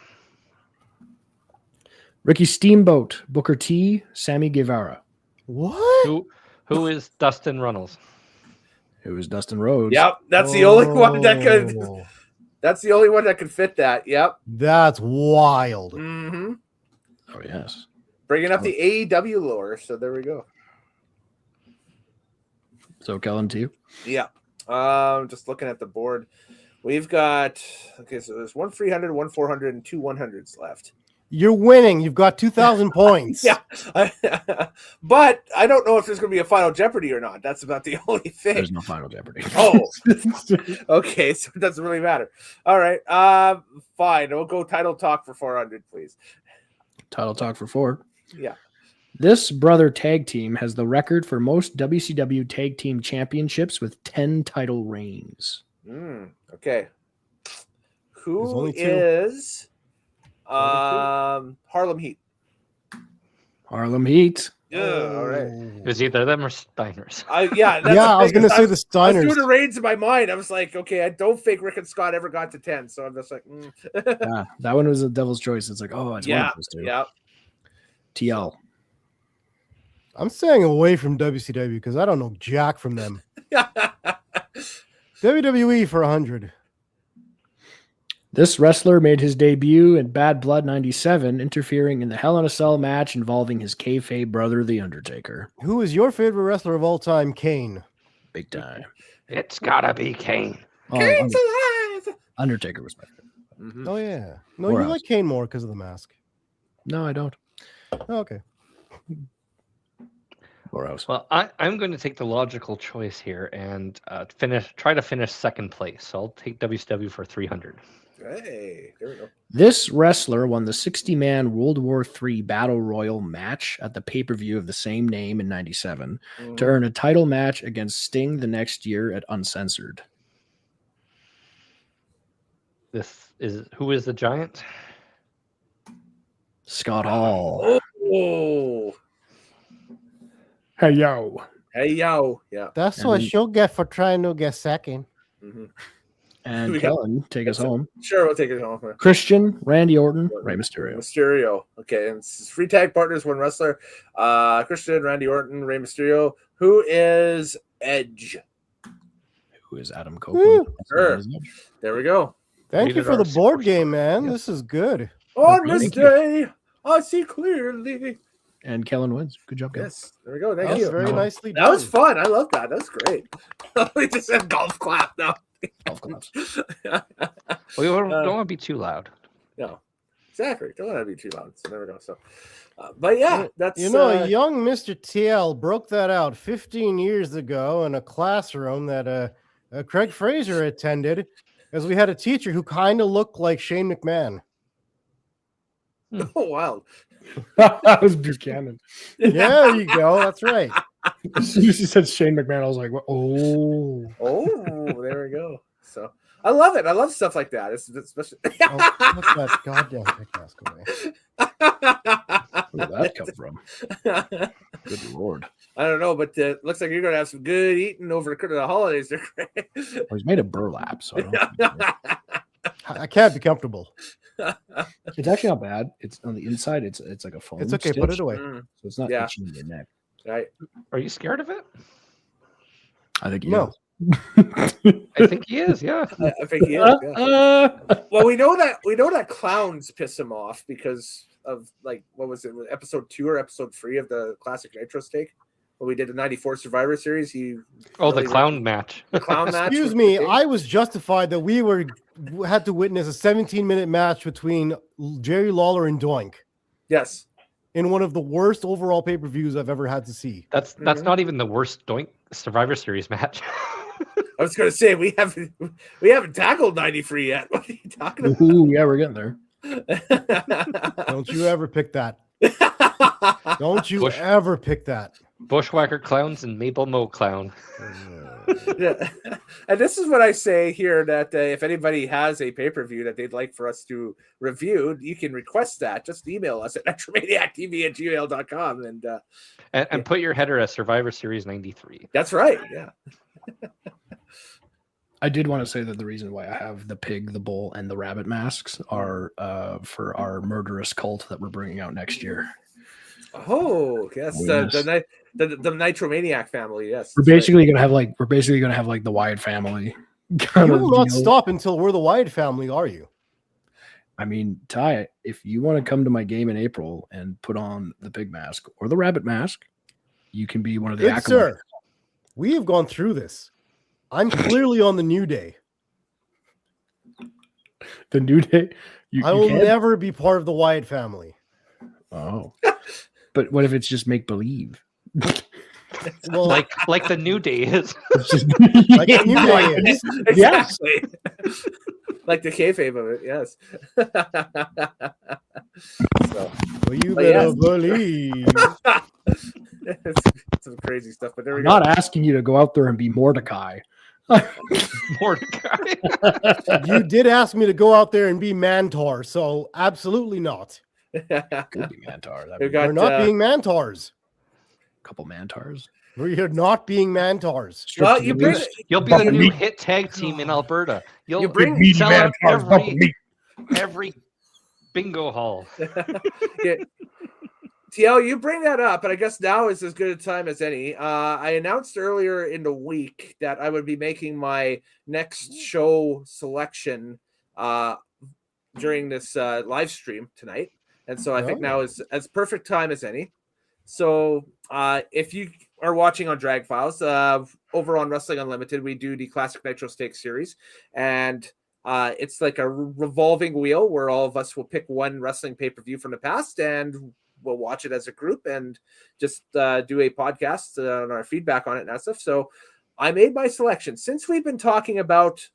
Ricky Steamboat, Booker T, Sammy Guevara. What? Who is Dustin Runnels? Who is Dustin Rhodes? Yep. That's the only one that could. Oh, That's the only one that could fit that. Yep. That's wild. Mm-hmm. Oh, yes. Bringing up the AEW lore. So there we go. So, Kellen, to you. Yeah. Just looking at the board. We've got, okay, so there's 1 300, 1 400, and 2 100s left. You're winning. You've got 2,000 points. Yeah. But I don't know if there's going to be a Final Jeopardy or not. That's about the only thing. There's no Final Jeopardy. Oh, okay. So it doesn't really matter. All right. Fine. We'll go title talk for 400, please. Title talk for 4. Yeah. This brother tag team has the record for most WCW tag team championships with 10 title reigns. Okay. There's Who only 2. is Harlem Heat? Harlem Heat. Yeah, all right. Oh. It was either them or Steiners. Yeah, that's Yeah, the I was thing, gonna say the I was Steiners. doing the reigns in my mind. I was like, okay, I don't think Rick and Scott ever got to 10, so I'm just like, Yeah, that one was a devil's choice. It's like, oh, it's one yeah, of those two. yeah. TL. I'm staying away from WCW because I don't know jack from them. WWE for 100. This wrestler made his debut in Bad Blood 97, interfering in the Hell in a Cell match involving his kayfabe brother, The Undertaker. Who is your favorite wrestler of all time? Kane. Big time. It's gotta be Kane. Oh, Kane's alive. Undertaker was my favorite. Mhm. Oh yeah. No, Or you else. like Kane more because of the mask. No, I don't. Oh, okay. Or else. Well, I'm going to take the logical choice here and try to finish second place. So I'll take WCW for 300. Hey, there we go. This wrestler won the 60-man World War III Battle Royal match at the pay-per-view of the same name in 97 to earn a title match against Sting the next year at Uncensored. Who is the giant? Scott Hall. Oh, Hey, yo. hey, yo. Yeah. That's And what we- she'll get for trying to get second. Mhm. And We got- Kellen, take us home. Sure, we'll take it home. Christian, Randy Orton, Rey Mysterio. Mysterio. Okay, and it's free tag partners, one wrestler. Christian, Randy Orton, Rey Mysterio. Who is Edge? Who is Adam Copeland? Sure. There we go. Thank you Rated for R the board Super game, man. Yes. This is good. On Thank this you. day, I see clearly. And Kellen wins. Good job, Kellen. Yes, there we go. That Thank was you. very nicely done. That was fun. I love that. That was great. We just said golf clap now. Golf clubs. We don't want to be too loud. No, exactly. Don't want to be too loud. So there we go. So, but yeah, that's You know, a young Mr. TL broke that out 15 years ago in a classroom that Craig Fraser attended, as we had a teacher who kind of looked like Shane McMahon. oh wow. That was Buchanan. Yeah, there you go. That's right. As soon as he said Shane McMahon, I was like, oh. Oh, there we go. So I love it. I love stuff like that. It's especially. Oh, put that goddamn pick mask away. Where did that come from? Good Lord. I don't know, but it looks like you're going to have some good eating over the holidays. There, Craig. Well, he's made of burlap, so I don't I can't be comfortable. it's actually not bad. It's on the inside, it's like a foam. It's okay. Put it stitch, away. Mm, So it's not Yeah. itching your neck. right. Are you scared of it? I think No. I think he is. Yeah. I think he is. Yeah. Well, we know that clowns piss him off because of like what was it, episode 2 or episode 3 of the classic Nitro Steak when we did the '94 Survivor Series. He Oh, the really- clown match. the clown match. Excuse with me. Steak. I was justified that we had to witness a 17-minute match between Jerry Lawler and Doink Yes. in one of the worst overall pay-per-views I've ever had to see. That's Mhm. not even the worst Doink Survivor Series match. I was going to say we haven't tackled '93 yet. What are you talking about? Ooh, yeah, we're getting there. Don't you ever pick that. Don't you Bush. ever pick that. Bushwhacker clowns and Maple Mo clown. Yeah. And this is what I say here that if anybody has a pay-per-view that they'd like for us to review, you can request that. Just email us at NitroManiacTV@gmail.com. And And put your header as Survivor Series 93. that's right. Yeah. I did want to say that the reason why I have the pig, the bull, and the rabbit masks are for our murderous cult that we're bringing out next year. Oh, yes. Oh, The Nitromaniac family. Yes. We're that's right. basically gonna have like the Wyatt family. You Kind of will not deal. stop until we're the Wyatt family, are you? I mean, Ty, if you want to come to my game in April and put on the pig mask or the rabbit mask, you can be one of the Good acolytes. sir. We have gone through this. I'm clearly on the New Day. The New Day. I will never be part of the Wyatt family. Oh, but what if it's just make believe? Well, Like the New Day is. It's just like the New Day is. Exactly. Like the kayfabe of it. Yes. So, Well, you But better yes. believe. it's some crazy stuff, but there we I'm go. not asking you to go out there and be Mordecai. Mordecai. You did ask me to go out there and be Mantar, so absolutely not. Could be Mantar. That'd We've be- got We're not being Mantars. couple Mantars. We're not being Mantars. Well, you bring You'll be Bump the the new meat. hit tag team in Alberta. You'll bring Meaty sell out Mantars bumping meat. every bingo hall. yeah. TL, you bring that up, and I guess now is as good a time as any. I announced earlier in the week that I would be making my next show selection during this live stream tonight, and so I think now is as perfect time as any. So if you are watching on Drag Files, over on Wrestling Unlimited, we do the Classic Nitro Stakes series, and it's like a revolving wheel where all of us will pick one wrestling pay-per-view from the past, and we'll watch it as a group and just do a podcast on our feedback on it and that stuff. So I made my selection. Since we've been talking about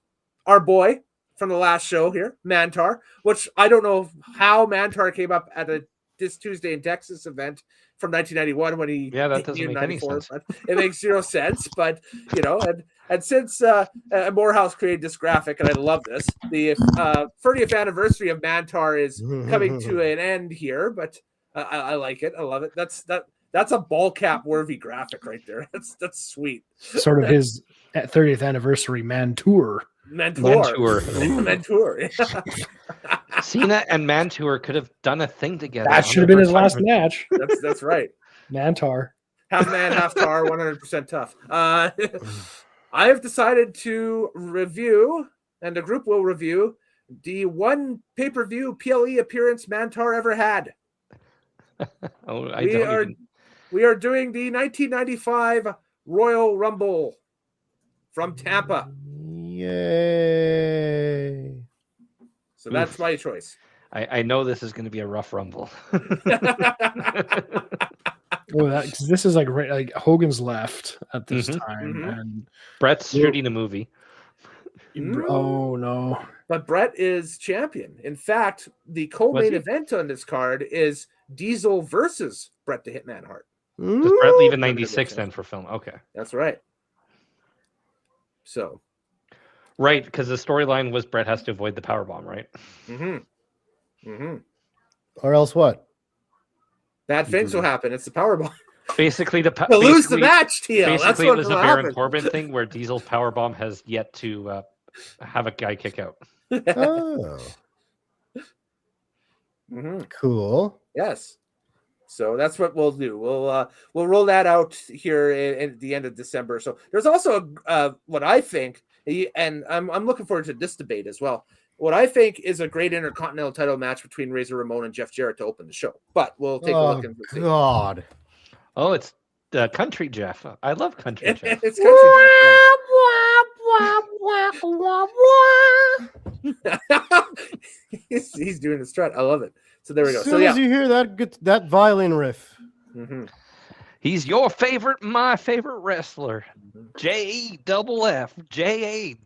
our boy from the last show here, Mantar, which I don't know how Mantar came up at this Tuesday in Texas event from 1991 when he that doesn't make any sense. But it makes zero sense. But and since Morehouse created this graphic, and I love this, the 30th anniversary of Mantar is coming to an end here. But I like it. I love it. That's a ball cap worthy graphic right there. That's sweet. Sort of his 30th anniversary Mentor. Cena and Mantour could have done a thing together. That should have been his last match. That's right. Mantar. Half man, half tar, 100% tough. I have decided to review, and the group will review, the one pay-per-view PLE appearance Mantar ever had. We are doing the 1995 Royal Rumble from Tampa. Yay. So that's my choice. I know this is going to be a rough rumble. This is like Hogan's left at this time, and Brett's shooting a movie. Oh no! But Brett is champion. In fact, the co-main event on this card is Diesel versus Bret the Hitman Hart. Does Brett leave in '96 then for film? Okay, that's right. So, right, because the storyline was Brett has to avoid the powerbomb, right? Or else what? Bad things will happen. It's the powerbomb. Basically, to lose the match, TL. Basically, it was a Baron Corbin thing where Diesel's powerbomb has yet to have a guy kick out. Oh, cool. Yes. So that's what we'll do. We'll roll that out here at the end of December. So there's also what I think, and I'm looking forward to this debate as well. What I think is a great intercontinental title match between Razor Ramon and Jeff Jarrett to open the show. But we'll take a look and see. God. Oh, it's Country Jeff. I love Country Jeff. It's Country Jeff. He's doing the strut. I love it. So there we go. As soon as you hear that violin riff. He's your favorite, my favorite wrestler. JEFF, JARRET.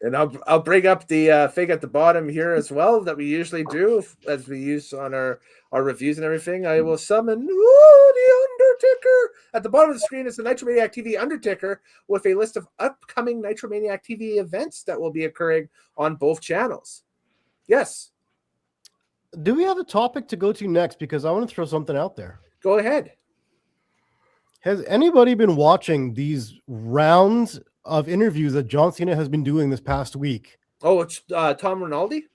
And I'll bring up the thing at the bottom here as well that we usually do as we use on our reviews and everything. I will summon the Undertaker. At the bottom of the screen is the Nitromaniac TV Undertaker with a list of upcoming Nitromaniac TV events that will be occurring on both channels. Yes. Do we have a topic to go to next? Because I want to throw something out there. Go ahead. Has anybody been watching these rounds of interviews that John Cena has been doing this past week? Oh, it's Tom Rinaldi?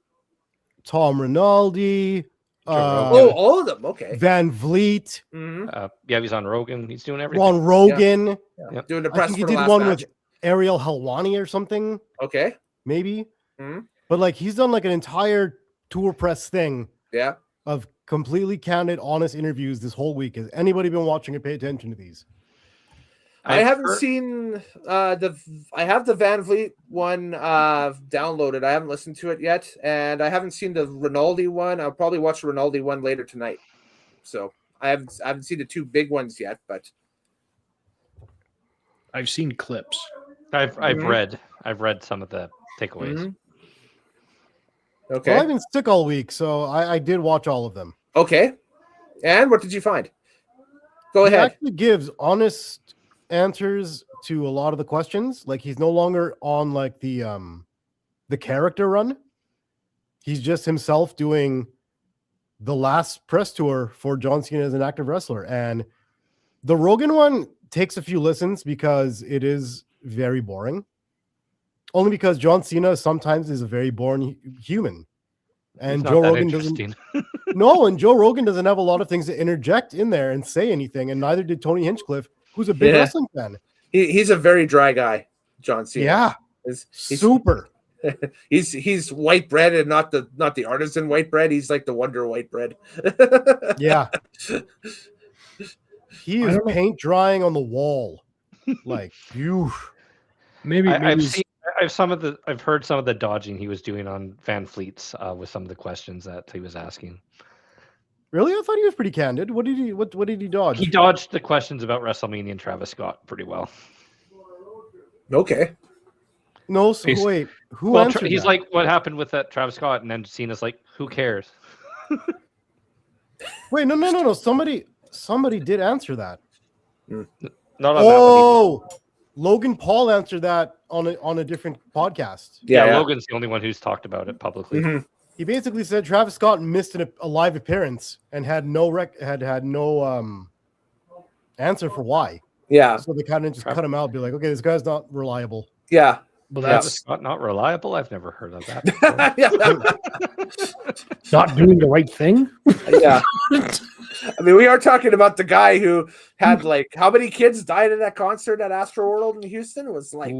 Tom Rinaldi. All of them. Okay. Van Vliet. Yeah, he's on Rogan. He's doing everything. On Rogan. Yeah. Doing the press. I think he did one with Ariel Helwani or something. Okay. Maybe. But like he's done like an entire tour press thing. Yeah. Of completely candid, honest interviews this whole week. Has anybody been watching and pay attention to these? I haven't seen I have the Van Vliet one downloaded. I haven't listened to it yet, and I haven't seen the Rinaldi one. I'll probably watch the Rinaldi one later tonight. So I haven't seen the two big ones yet, but I've seen clips. I've read some of the takeaways. Okay. Well, I've been sick all week, so I did watch all of them. Okay. And what did you find? Go ahead. He actually gives honest answers to a lot of the questions. Like he's no longer on like the character run. He's just himself doing the last press tour for John Cena as an active wrestler. And the Rogan one takes a few listens because it is very boring. Only because John Cena sometimes is a very boring human. And Joe Rogan doesn't. No, and Joe Rogan doesn't have a lot of things to interject in there and say anything, and neither did Tony Hinchcliffe, who's a big wrestling fan. He's a very dry guy, John Cena. Yeah, he's super. He's white bread and not the artisan white bread. He's like the Wonder White bread. Yeah, he is paint drying on the wall, like you. Maybe I've heard some of the dodging he was doing on Van Fleet's with some of the questions that he was asking. Really, I thought he was pretty candid. What did he dodge? He dodged the questions about WrestleMania and Travis Scott pretty well. Okay. No, so wait, who answered he's that? like, what happened with that Travis Scott? And then Cena's like, who cares? Wait, no. Somebody did answer that. Not on that one. Logan Paul answered that on a different podcast. Yeah, Logan's the only one who's talked about it publicly. Mm-hmm. He basically said Travis Scott missed a live appearance and had no answer for why. Yeah. So they kind of just cut him out, be like, okay, this guy's not reliable. Yeah. Well, that's not reliable. I've never heard of that. Not doing the right thing. Yeah. I mean, we are talking about the guy who had like how many kids died at that concert at Astroworld in Houston? It was like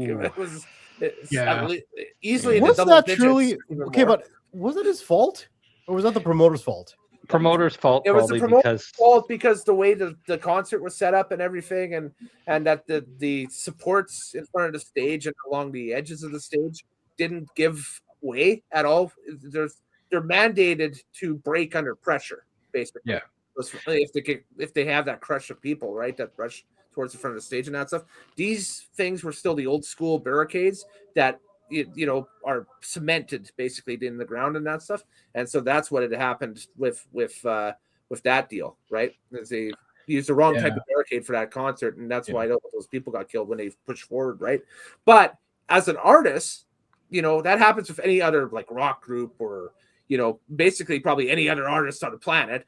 easily. Was the that double truly okay? more. But was it his fault, or was that the promoter's fault? Promoter's fault. It was the promoter's fault because the way the concert was set up and everything, and that the supports in front of the stage and along the edges of the stage didn't give way at all. They're mandated to break under pressure, basically. Yeah. If they have that crush of people, right, that rush towards the front of the stage and that stuff, these things were still the old school barricades that are cemented basically in the ground and that stuff, and so that's what had happened with that deal, right? They used the wrong type of barricade for that concert, and that's why those people got killed when they pushed forward, right? But as an artist, that happens with any other like rock group or basically probably any other artist on the planet.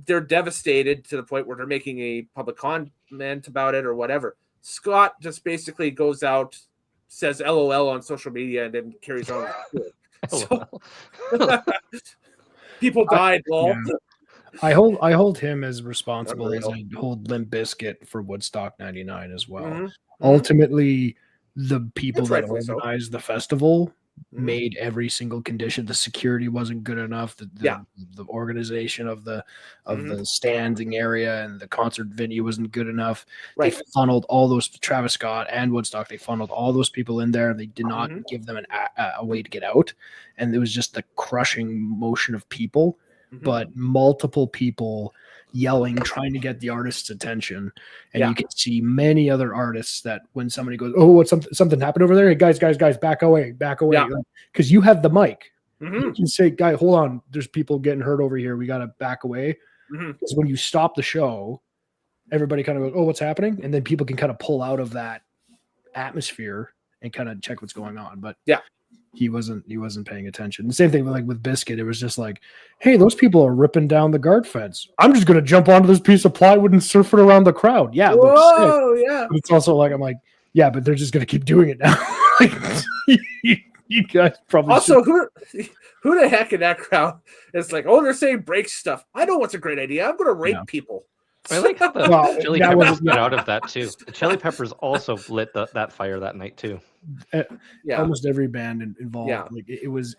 They're devastated to the point where they're making a public comment about it or whatever. Scott just basically goes out, says LOL on social media, and then carries on. So, people died. Lol. Yeah. I hold him as responsible as I hold Limp Bizkit for Woodstock '99 as well. Mm-hmm. Ultimately, the people that organized the festival made every single condition. The security wasn't good enough. The organization of the standing area and the concert venue wasn't good enough. Right. They funneled all those Travis Scott and Woodstock. They funneled all those people in there, and they did not give them a way to get out. And it was just the crushing motion of people, but multiple people yelling, trying to get the artist's attention. And you can see many other artists that when somebody goes, oh, what's something happened over there? Hey, guys, back away. Because you have the mic. You can say, guy, hold on. There's people getting hurt over here. We got to back away. Because when you stop the show, everybody kind of goes, oh, what's happening? And then people can kind of pull out of that atmosphere and kind of check what's going on. But he wasn't paying attention. The same thing with Biscuit. It was just like, hey, those people are ripping down the guard fence. I'm just going to jump onto this piece of plywood and surf it around the crowd. Yeah. Whoa, yeah. But it's also like, I'm like, yeah, but they're just going to keep doing it now. You guys probably also who the heck in that crowd is like, oh, they're saying break stuff. I know what's a great idea. I'm going to rape people. I like how the Chili Peppers got out of that too. The Chili Peppers also lit that fire that night too. Almost every band involved. Yeah. Like it was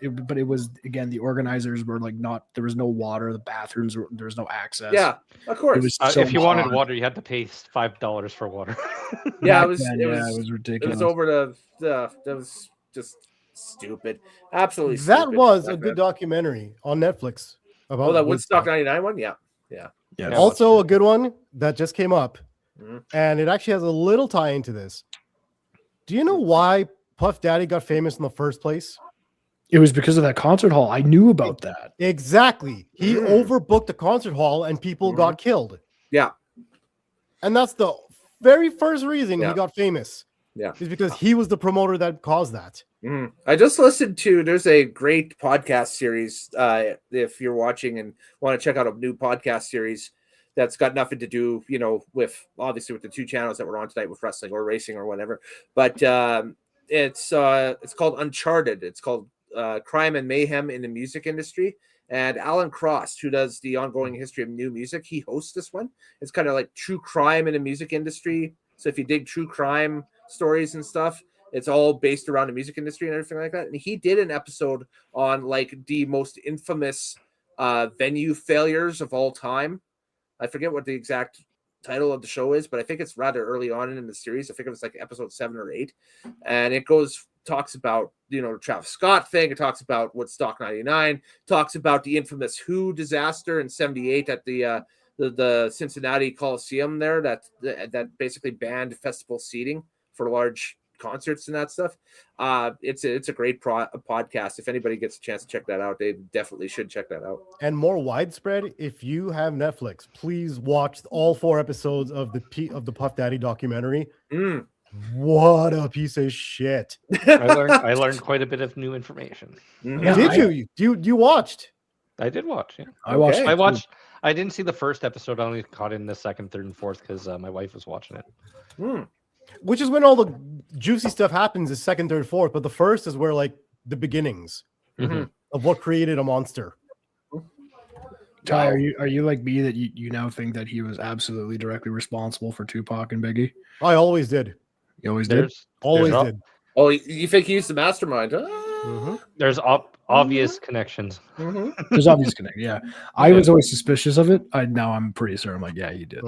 again, the organizers were like there was no water, the bathrooms there was no access. Yeah, of course. If you wanted water, you had to pay $5 for water. It was ridiculous. It was over that was just stupid. Absolutely. That was a good documentary on Netflix about that Woodstock '99 one. Yeah. Also a good one that just came up, and it actually has a little tie into this. Do you know why Puff Daddy got famous in the first place? It was because of that concert hall. I knew about that. Exactly. He overbooked the concert hall and people got killed. Yeah. And that's the very first reason he got famous. Yeah. is because he was the promoter that caused that. Mm. I just listened to, there's a great podcast series. If you're watching and want to check out a new podcast series that's got nothing to do, with obviously with the two channels that we're on tonight with wrestling or racing or whatever, but it's called Uncharted. It's called Crime and Mayhem in the Music Industry. And Alan Cross, who does the ongoing history of new music, he hosts this one. It's kind of like true crime in the music industry. So if you dig true crime stories and stuff, it's all based around the music industry and everything like that. And he did an episode on like the most infamous venue failures of all time. I forget what the exact title of the show is, but I think it's rather early on in the series. I think it was like episode 7 or 8. And it talks about, the Travis Scott thing. It talks about Woodstock 99, talks about the infamous Who disaster in 78 at the Cincinnati Coliseum there that basically banned festival seating for large concerts and that stuff. It's a great podcast. If anybody gets a chance to check that out, they definitely should check that out. And more widespread, if you have Netflix, please watch all 4 episodes of the Puff Daddy documentary. What a piece of shit. I learned quite a bit of new information. Yeah, did you watched? I did watch. Yeah, I watched. I watched. I didn't see the first episode. I only caught in the second, third, and fourth because my wife was watching it. Which is when all the juicy stuff happens, is second, third, fourth. But the first is where like the beginnings of what created a monster. Ty, are you like me that you now think that he was absolutely directly responsible for Tupac and Biggie? I always did. You always did? Always did. Oh, you think he's the mastermind? There's obvious connections. There's obvious connection. Yeah, I was always suspicious of it. Now I'm pretty certain. I'm like, yeah, he did.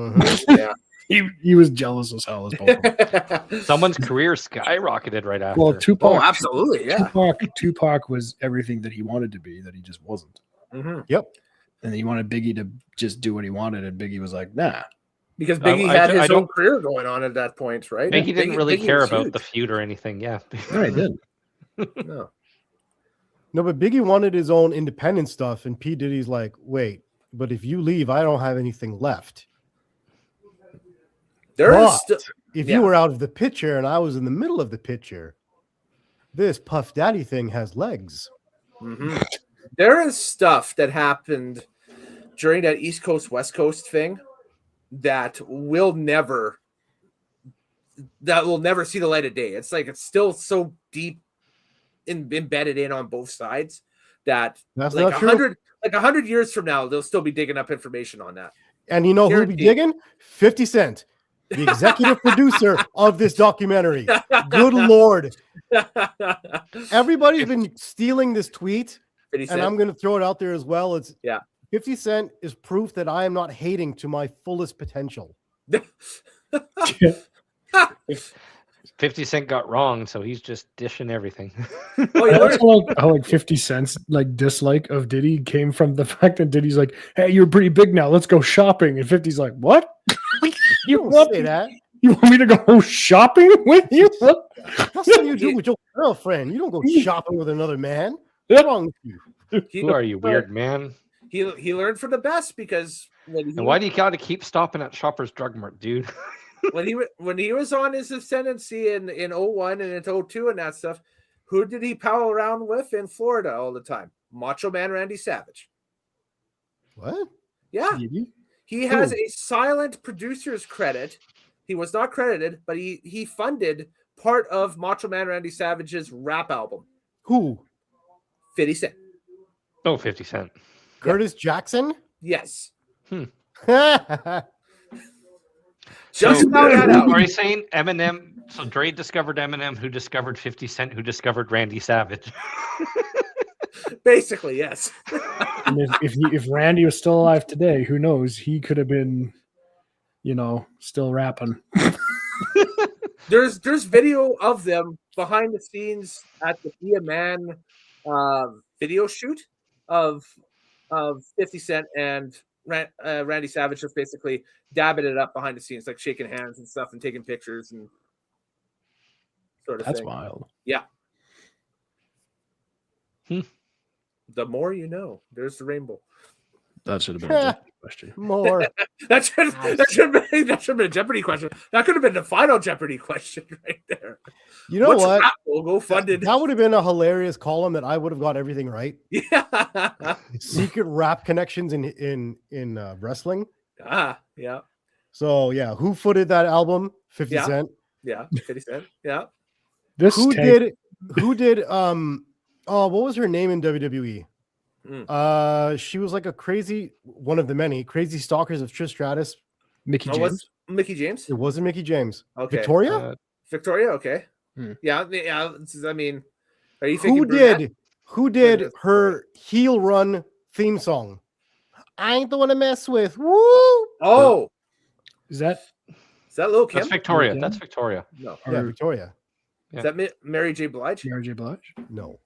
Yeah. He was jealous as hell. As both. Someone's career skyrocketed right after. Well, Tupac. Oh, absolutely. Yeah. Tupac was everything that he wanted to be, that he just wasn't. Yep. And he wanted Biggie to just do what he wanted, and Biggie was like, nah. Because Biggie had his own career going on at that point, right? Biggie didn't really care about the feud or anything. Yeah. No, he did. No, but Biggie wanted his own independent stuff, and P. Diddy's like, wait, but if you leave, I don't have anything left. If you were out of the picture and I was in the middle of the picture, this Puff Daddy thing has legs. There is stuff that happened during that East Coast, West Coast thing that will never see the light of day. It's like it's still so deep embedded in on both sides that that's like not true. 100 years from now, they'll still be digging up information on that. And you know who'll be digging? 50 Cent, the executive producer of this documentary. Good Lord. Everybody's been stealing this tweet, and I'm going to throw it out there as well. It's 50 Cent is proof that I am not hating to my fullest potential. 50 Cent got wrong, so he's just dishing everything. I like 50 Cent's like dislike of Diddy came from the fact that Diddy's like, hey, you're pretty big now, let's go shopping. And 50's like, what? You want say that? You want me to go shopping with you? What? That's what you do with your girlfriend. You don't go shopping with another man. What's wrong with you? Who are you, weird man? He learned from the best because and why do you got to keep stopping at Shoppers Drug Mart, dude? when he was on his ascendancy in 01 and in 02 and that stuff, who did he pal around with in Florida all the time? Macho Man Randy Savage. What? Yeah. He has a silent producer's credit. He was not credited, but he funded part of Macho Man Randy Savage's rap album. Who? 50 Cent. Oh, 50 Cent. Curtis Jackson? Yes. Just found that out. Are you saying Eminem? So Dre discovered Eminem, who discovered 50 Cent, who discovered Randy Savage. Basically, yes. And if Randy was still alive today, who knows? He could have been, still rapping. There's video of them behind the scenes at the Be a Man video shoot of 50 Cent and Randy Savage, just basically dabbing it up behind the scenes, like shaking hands and stuff and taking pictures and sort of That's thing. wild. Yeah. The more you know. There's the rainbow. That should have been question. More. that should have been a Jeopardy question. That could have been the final Jeopardy question right there. You know What's what? rap logo funded? That would have been a hilarious column that I would have got everything right. Yeah. Secret rap connections in wrestling. Yeah. So yeah, who footed that album? 50 Yeah. Cent. Yeah. 50 Cent. Yeah. Who did what was her name in WWE? She was like a crazy, one of the many crazy stalkers of Trish Stratus. Mickey James. Mickey James? It wasn't Mickey James. Okay. Victoria? Victoria, okay. Yeah. I mean, are you thinking who did her heel run theme song? I ain't the one to mess with. Woo! Oh, Is that Lil Kim? That's Victoria. That's Victoria. No. Yeah, Victoria. Is that Mary J. Blige? Mary J. Blige? No.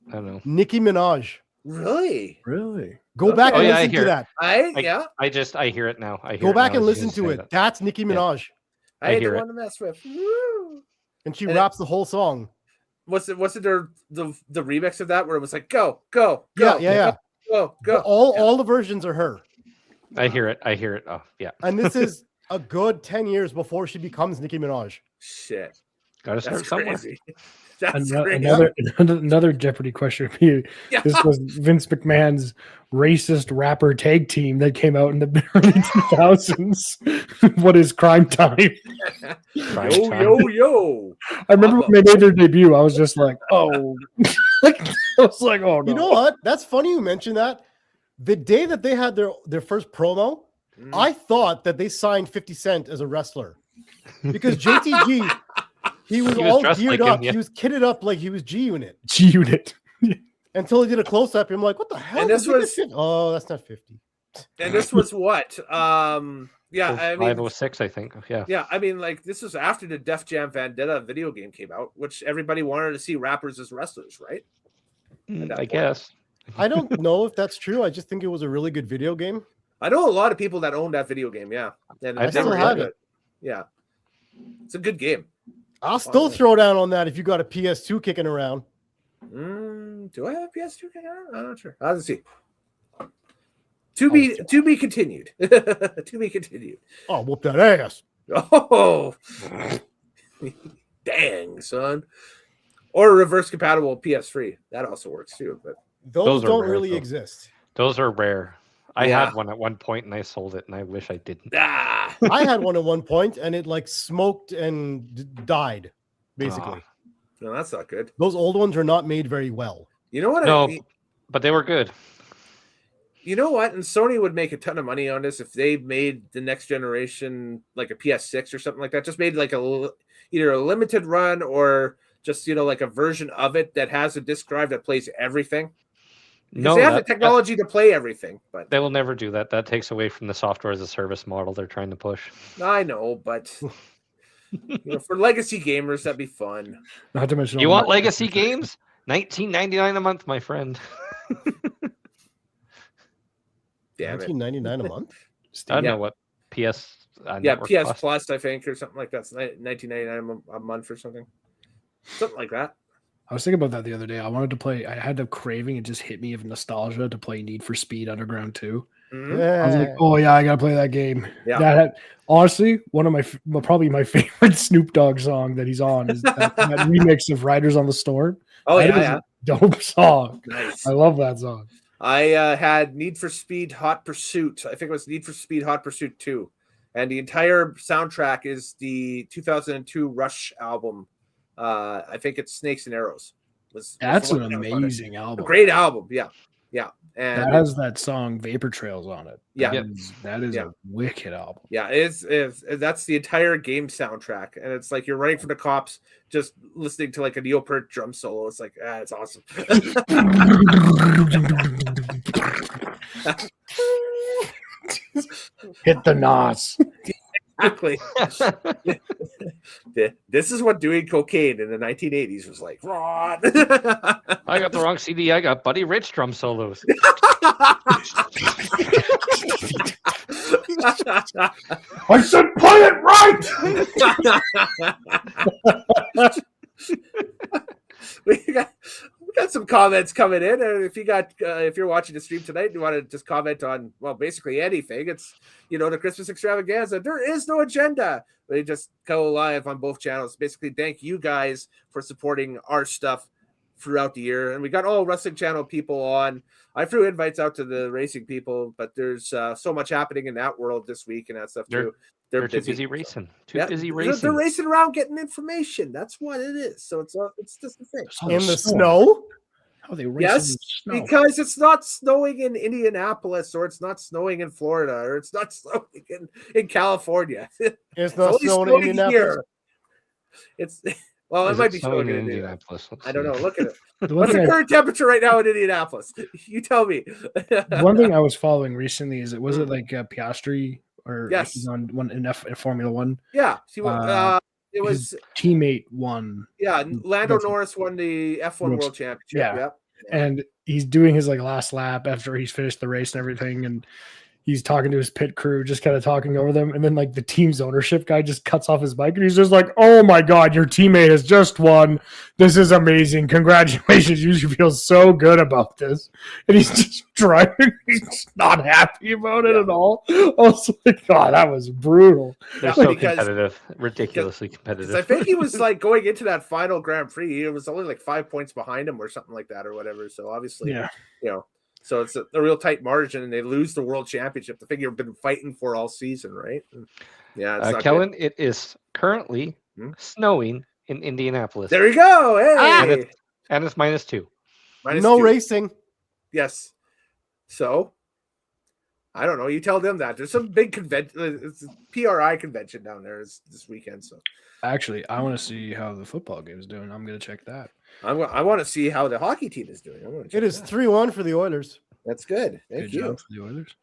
I don't know. Nicki Minaj. Really? Go back and I listen hear to it. that. I hear it now. Go back and listen to it. That's Nicki Minaj. I ain't the hear it. one to mess with. Woo! And she raps the whole song. Was it the remix of that where it was like go Yeah. go All the versions are her. I hear it. Oh, yeah. And this is a good 10 years before she becomes Nicki Minaj. Shit. Gotta start That's somewhere. crazy. That's crazy. Another Jeopardy question for you. Yeah. This was Vince McMahon's racist rapper tag team that came out in the early 2000s. What is Crime Time? Yo. I remember when they made their debut. I was just like, oh. I was like, oh no. You know what? That's funny you mentioned that. The day that they had their first promo, I thought that they signed 50 Cent as a wrestler. Because JTG, he was all geared like up. him, yeah. He was kitted up like he was G-Unit. G-Unit. Until he did a close-up. I'm like, what the hell? And this was... Oh, that's not 50. And this was what? I mean... 506, I think. Yeah. Yeah, I mean, like, this was after the Def Jam Vendetta video game came out, which everybody wanted to see rappers as wrestlers, right? I guess. I don't know if that's true. I just think it was a really good video game. I know a lot of people that own that video game, yeah. And I still have it. Yeah. It's a good game. I'll still throw down on that if you got a PS2 kicking around. Do I have a PS2 kicking around? I'm not sure. I'll see. To be continued. To be continued. Oh, whoop that ass. Oh. Dang, son. Or reverse compatible PS3. That also works too, but those don't rare, really though. exist. Those are rare. I had one at one point and I sold it, and I wish I didn't. I had one at one point and it like smoked and died, basically. No, that's not good. Those old ones are not made very well. You know what? No, but they were good. You know what? And Sony would make a ton of money on this if they made the next generation like a PS6 or something like that. Just made like either a limited run or just, like a version of it that has a disk drive that plays everything. Because they have the technology to play everything, but they will never do that. That takes away from the software as a service model they're trying to push. I know, but for legacy gamers, that'd be fun. Not to mention, you want legacy games? $19.99 a month, my friend. Damn it. $19.99 a month? I don't know what PS. PS cost. Plus, I think, or something like that. It's $19.99 a month or something. Something like that. I was thinking about that the other day. I wanted to play. I had the craving. It just hit me of nostalgia to play Need for Speed Underground 2. Mm-hmm. Yeah. I was like, oh yeah, I gotta play that game. Yeah. That honestly, one of probably my favorite Snoop Dogg song that he's on is that remix of Riders on the Storm. Oh that yeah. Dope song. Nice. I love that song. I had Need for Speed Hot Pursuit. I think it was Need for Speed Hot Pursuit 2. And the entire soundtrack is the 2002 Rush album. I think it's Snakes and Arrows. That's an amazing album. A great album. Yeah. And that has that song Vapor Trails on it. Yeah. That is a wicked album. Yeah, that's the entire game soundtrack. And it's like you're running from the cops just listening to like a Neil Peart drum solo. It's like, it's awesome. Hit the nos. Exactly. This is what doing cocaine in the 1980s was like. Ron. I got the wrong CD. I got Buddy Rich drum solos. I said play it right. got some comments coming in, and if you're watching the stream tonight and you want to just comment on basically anything, it's the Christmas extravaganza. There is no agenda. They just go live on both channels. Basically, thank you guys for supporting our stuff throughout the year, and we got all wrestling channel people on. I threw invites out to the racing people, but there's so much happening in that world this week and that stuff too. They're too busy racing. Busy racing. They're racing around getting information. That's what it is. So it's just the thing. In the snow? How they race in the snow? Because it's not snowing in Indianapolis, or it's not snowing in Florida, or it's not snowing in California. It's not snowing in Indianapolis. It might be snowing in Indianapolis. I don't know. Look at it. What's the current temperature right now in Indianapolis? You tell me. One thing I was following recently is was it like Piastri? Or he's on one in Formula One. Yeah, it was his teammate won. Yeah, Lando Norris won the F1 World Championship. Yeah. And he's doing his last lap after he's finished the race and everything, and he's talking to his pit crew, just kind of talking over them, and then the team's ownership guy just cuts off his mic, and he's just like, "Oh my God, your teammate has just won! This is amazing! Congratulations! You should feel so good about this." And he's just driving; he's not happy about it at all. I was like, "God, that was brutal." They're so competitive, ridiculously competitive. I think he was going into that final Grand Prix. It was only 5 points behind him, or something like that, or whatever. So obviously, So it's a real tight margin, and they lose the world championship, the thing you've been fighting for all season, right? Yeah, Kellen, it is currently snowing in Indianapolis. There you go. Hey, and it's -2. No racing. Yes. So I don't know. You tell them that there's some big convention. It's a PRI convention down there this weekend. So actually, I want to see how the football game is doing. I'm going to check that. I want to see how the hockey team is doing. It is 3-1 for the Oilers. That's good. Thank you. Job for the Oilers.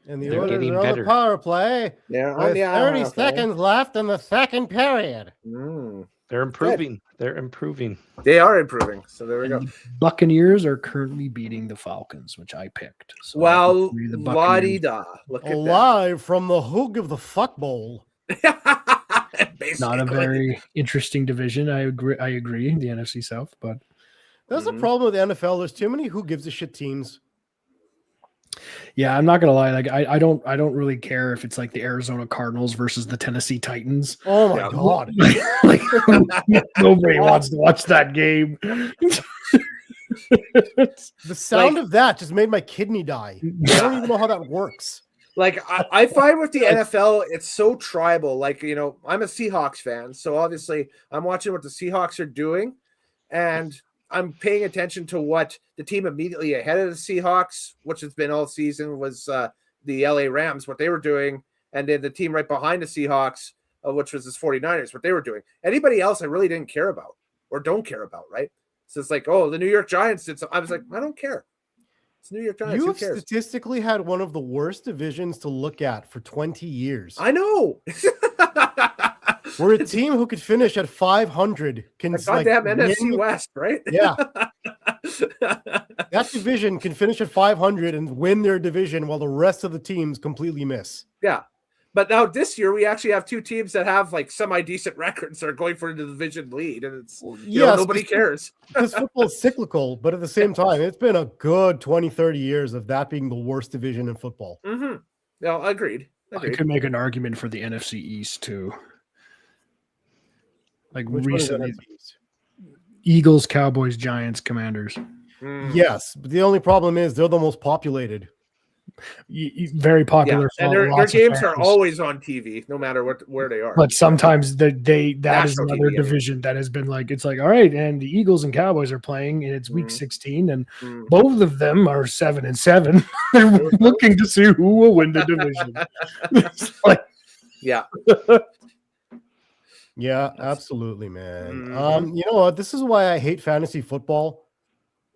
And the Oilers are on the power play. Yeah, with 30 seconds left in the second period. They're improving. Good. They're improving. They are improving. So there we go. The Buccaneers are currently beating the Falcons, which I picked. So la-di-da. Look at live from the Hoog of the Fuck Bowl. Not a very interesting division. I agree. The NFC South, but that's the problem with the NFL. There's too many who gives a shit teams. Yeah, I'm not gonna lie. I don't really care if it's the Arizona Cardinals versus the Tennessee Titans. Oh my God! Nobody wants to watch that game. The sound of that just made my kidney die. I don't even know how that works. I find with the NFL, it's so tribal. I'm a Seahawks fan, so obviously I'm watching what the Seahawks are doing, and I'm paying attention to what the team immediately ahead of the Seahawks, which has been all season, was the LA Rams, what they were doing, and then the team right behind the Seahawks, which was the 49ers, what they were doing. Anybody else I really didn't care about or don't care about, right? So it's the New York Giants did something. I was like, I don't care. It's New York Giants. You've statistically had one of the worst divisions to look at for 20 years. I know. We're a team who could finish at 500. Goddamn NFC West, right? Yeah. That division can finish at 500 and win their division while the rest of the teams completely miss. Yeah. But now this year we actually have two teams that have semi-decent records that are going for the division lead, and it's nobody cares. Because football is cyclical, but at the same time, it's been a good 20, 30 years of that being the worst division in football. Mm-hmm. No, agreed. I could make an argument for the NFC East too. Which recently, Eagles, Cowboys, Giants, Commanders. Yes, but the only problem is they're the most populated. Very popular. Yeah. And their games are always on TV, no matter where they are. But sometimes that is another division that has been all right, and the Eagles and Cowboys are playing, and it's week 16, and both of them are 7-7. They're looking to see who will win the division. Yeah. Yeah, absolutely, man. You know what? This is why I hate fantasy football.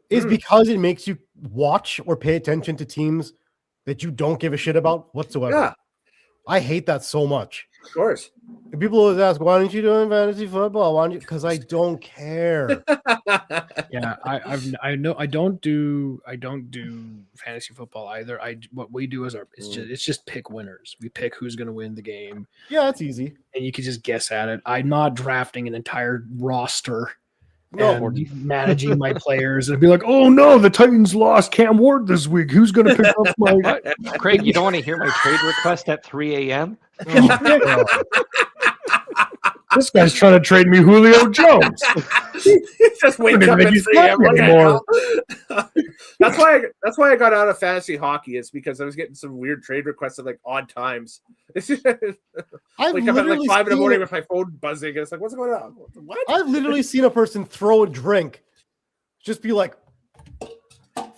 Is because it makes you watch or pay attention to teams that you don't give a shit about whatsoever. Yeah. I hate that so much. Of course. People always ask, why aren't you doing fantasy football? Why don't you? Because I don't care. Yeah, I don't do fantasy football either. What we do is it's just pick winners. We pick who's going to win the game. Yeah, it's easy, and you can just guess at it. I'm not drafting an entire roster and managing my players, and be like, "Oh no, the Titans lost Cam Ward this week. Who's going to pick up my?" Craig, you don't want to hear my trade request at 3 a.m. This guy's trying to trade me Julio Jones. Just wake up at 3 a.m. anymore. That's why I got out of fantasy hockey. Is because I was getting some weird trade requests at like odd times. Wake up at like 5 in the morning with my phone buzzing, and it's like, what's going on? What? I've literally seen a person throw a drink, just be like,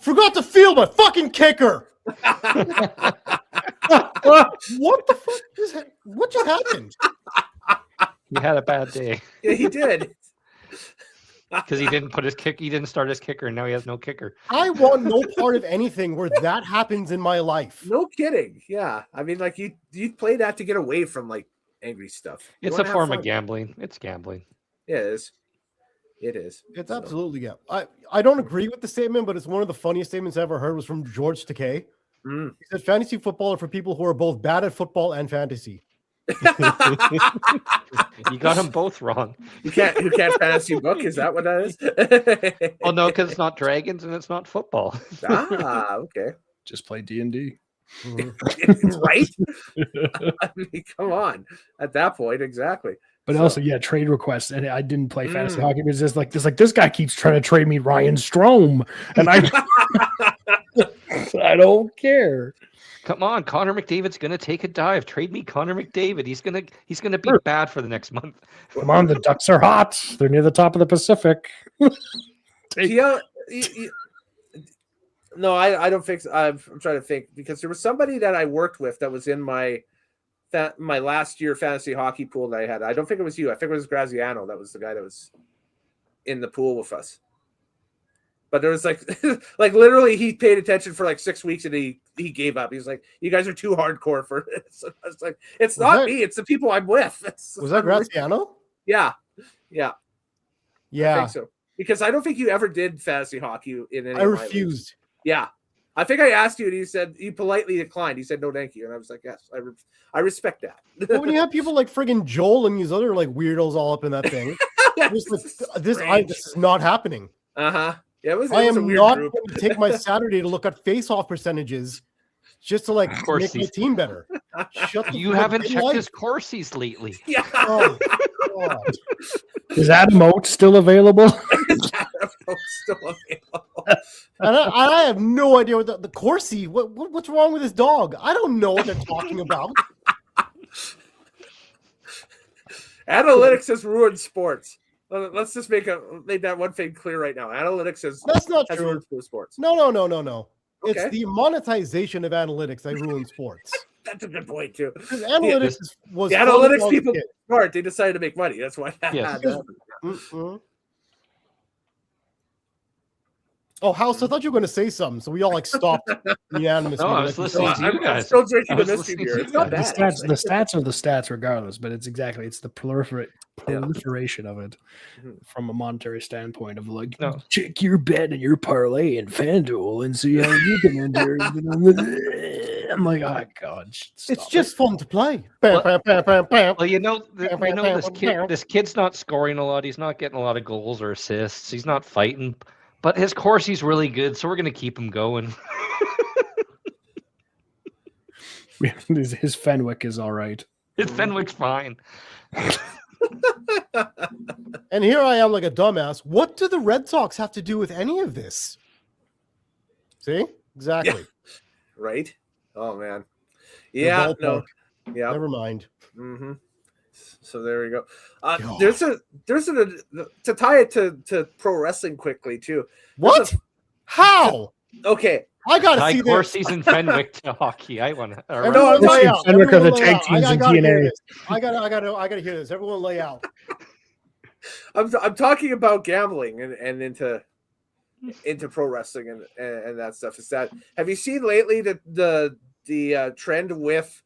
"Forgot to field my fucking kicker." What the fuck? What just happened? He had a bad day. Yeah, he did. Because he didn't put his kick. He didn't start his kicker, and now he has no kicker. I want no part of anything where that happens in my life. No kidding. Yeah, I mean, like you play that to get away from like angry stuff. It's a form of gambling. It's gambling. Yeah, it is. It is. It's absolutely I don't agree with the statement, but it's one of the funniest statements I ever heard. Was from George Takei. He said, "Fantasy football are for people who are both bad at football and fantasy." You got them both wrong. Who can't fantasy book? Is that what that is? Oh no, because it's not dragons and it's not football. Okay. Just play D&D. Right? I mean, come on. At that point, exactly. But also, trade requests, and I didn't play fantasy hockey. But it's just like this guy keeps trying to trade me Ryan Strome, and I don't care. Come on, Connor McDavid's gonna take a dive. Trade me Connor McDavid. He's gonna be bad for the next month. Come on, the Ducks are hot. They're near the top of the Pacific. No, I don't think. I'm trying to think because there was somebody that I worked with that was in my last year fantasy hockey pool that I had. I don't think it was you. I think it was Graziano. That was the guy that was in the pool with us. But there was like literally he paid attention for like 6 weeks and he gave up. He was like, "You guys are too hardcore for this." I was like, "It's not me. It's the people I'm with." Was that Graziano? Yeah. I think so. Because I don't think you ever did fantasy hockey in any. I refused. Yeah. I think I asked you and you politely declined. He said, "No, thank you." And I was like, "Yes, I respect that." But when you have people like friggin' Joel and these other like weirdos all up in that thing, this is not happening. Yeah, I am not going to take my Saturday to look at face-off percentages just to make my team better. You haven't checked his Corsies lately. Yeah. Oh, God. Is Adam Oates still available? Still available. And I have no idea what the Corsi. What's wrong with his dog? I don't know what they're talking about. Analytics has ruined sports. Let's just make that one thing clear right now. Analytics has ruined sports. No. Okay. It's the monetization of analytics that ruins sports. That's a good point too. Analytics was the analytics people smart. They decided to make money. That's why that happened. Oh, House, I thought you were going to say something, so we all stopped unanimously. No, I was listening to you guys. I'm still drinking the mystery beer. It's not bad. The stats are the stats regardless, but it's the proliferation of it from a monetary standpoint of like, check your bet and your parlay in FanDuel and see how you can enter. I'm like, oh God, it's just fun to play. Well, this kid's not scoring a lot. He's not getting a lot of goals or assists. He's not fighting. But his Corsi's really good, so we're going to keep him going. His Fenwick is all right. His Fenwick's fine. And here I am like a dumbass. What do the Red Sox have to do with any of this? See? Exactly. Yeah. Right? Oh, man. Yeah, no. Yeah. Never mind. Mm-hmm. So there we go. There's to tie it to pro wrestling quickly too. What? How? Okay, I gotta see this. Season Fenwick to hockey. I want to. Fenwick are the tag teams in TNA. I gotta hear this. Everyone lay out. I'm talking about gambling and into pro wrestling and that stuff. Is that have you seen lately the trend with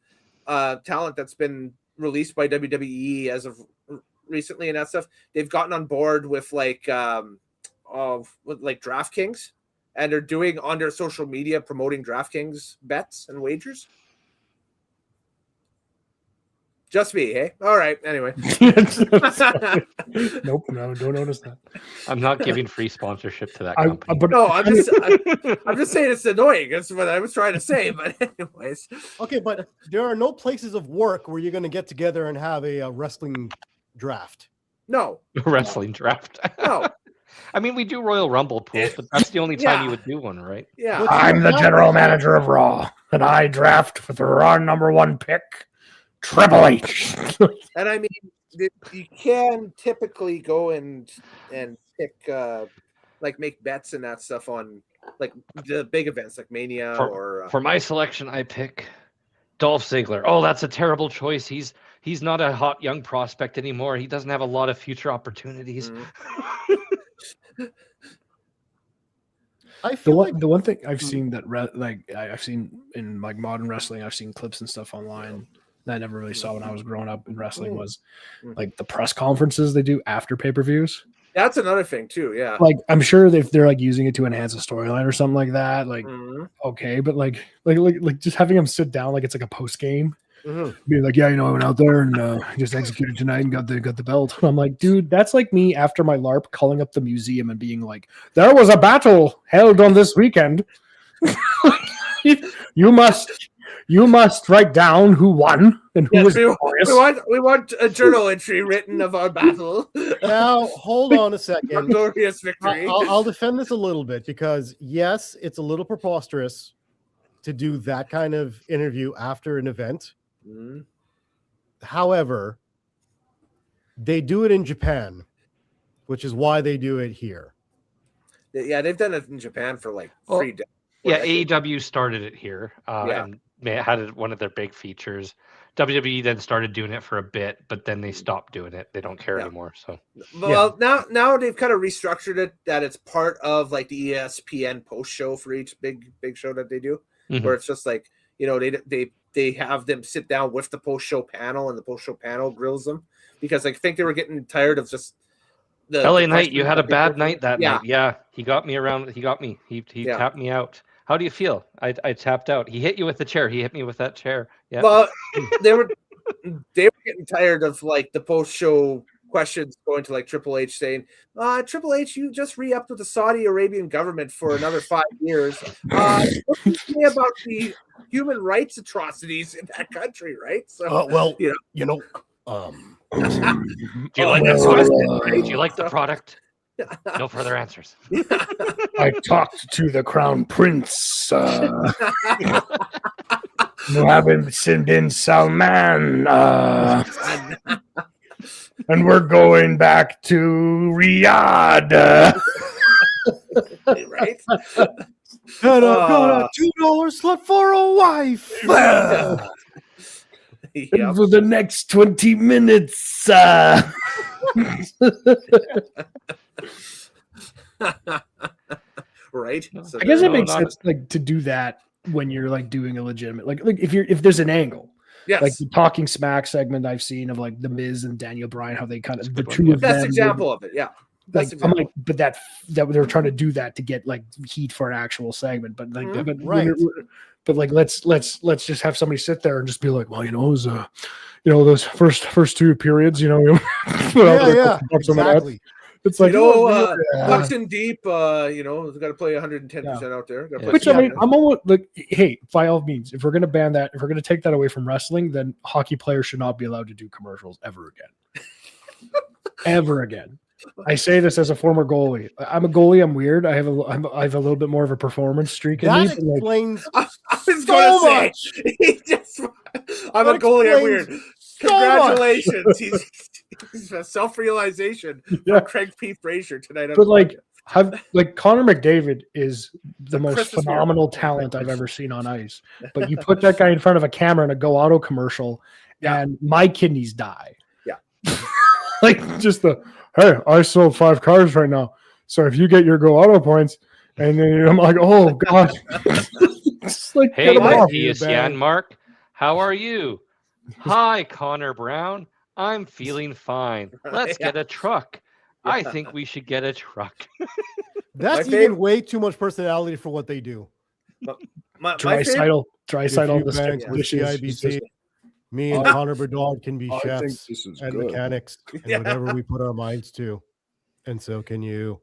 talent that's been released by WWE as of recently and that stuff? They've gotten on board with like DraftKings, and they're doing on their social media promoting DraftKings bets and wagers. Just me, hey? All right. Anyway. Nope, no, don't notice that. I'm not giving free sponsorship to that company. But no, I'm just saying it's annoying. That's what I was trying to say. But anyways. Okay, but there are no places of work where you're going to get together and have a wrestling draft. No. Wrestling draft. No. I mean, we do Royal Rumble pools, but that's the only time you would do one, right? Yeah. I'm the general manager of Raw, and I draft for the Raw #1 pick, Triple H. And I mean, you can typically go and pick, like make bets and that stuff on like the big events like Mania for my selection, I pick Dolph Ziggler. Oh, that's a terrible choice. He's not a hot young prospect anymore. He doesn't have a lot of future opportunities. I feel the one thing I've seen that I've seen in like modern wrestling, I've seen clips and stuff online that I never really saw when I was growing up in wrestling was like the press conferences they do after pay-per-views. That's another thing too. Yeah. Like I'm sure if they're like using it to enhance a storyline or something like that, like okay, but like just having them sit down like it's like a post game. Being like, yeah, I went out there and just executed tonight and got the belt. And I'm like, dude, that's like me after my LARP calling up the museum and being like, there was a battle held on this weekend. you must write down who won and who was victorious. We want a journal entry written of our battle. Now, hold on a second. Our glorious victory. I'll defend this a little bit because yes, it's a little preposterous to do that kind of interview after an event. However, they do it in Japan, which is why they do it here. Yeah, they've done it in Japan for like 3 days. Yeah, AEW started it here and had it one of their big features. WWE then started doing it for a bit, but then they stopped doing it. They don't care anymore. So, well, now they've kind of restructured it that it's part of like the ESPN post show for each big show that they do, where it's just like they have them sit down with the post show panel, and the post show panel grills them because I think they were getting tired of just the LA Knight. You had a bad night that night. Yeah, he got me around. He got me. He tapped me out. How do you feel? I tapped out. He hit you with the chair. He hit me with that chair. Yeah. Well, they were getting tired of like the post show questions going to like Triple H saying, Triple H, you just re-upped with the Saudi Arabian government for another 5 years. What do you say about the human rights atrocities in that country, right? So, do do you like that? Do you like the product? No further answers. I talked to the Crown Prince. Mohammed bin Salman. And we're going back to Riyadh. Right? Got a $2 slip for a wife. And for the next 20 minutes. Right. So I guess it makes sense like to do that when you're like doing a legitimate like if there's an angle. Yes. Like the Talking Smack segment I've seen of like the Miz and Daniel Bryan, how they kind of the two of them. Best example of it, yeah. Like I'm like, but that they're trying to do that to get like heat for an actual segment, but like, but like let's just have somebody sit there and just be like, well, it was those first 2 periods, exactly. It's like Bucks in deep, got to play 110% out there. Which I mean, I'm almost like, hey, by all means, if we're gonna ban that, if we're gonna take that away from wrestling, then hockey players should not be allowed to do commercials ever again. Ever again. I say this as a former goalie. I'm a goalie. I'm weird. I have a little bit more of a performance streak in me. That explains I was going to say, I'm a goalie. I'm weird. Congratulations. He's a self-realization from Craig P. Frazier tonight. But like Connor McDavid is the most phenomenal talent I've ever seen on ice. But you put that guy in front of a camera in a Go Auto commercial, and my kidneys die. Yeah. Like just hey, I sold 5 cars right now. So if you get your Go Auto points, and then I'm like, oh god. Like, hey, Matthias Janmark, how are you? Hi, Connor Brown. I'm feeling fine. Let's get a truck. I think we should get a truck. That's even way too much personality for what they do. Dry-sidle the CIBC, Me and Connor Bedard can be I think chefs this is and good. mechanics and whatever we put our minds to. And so can you.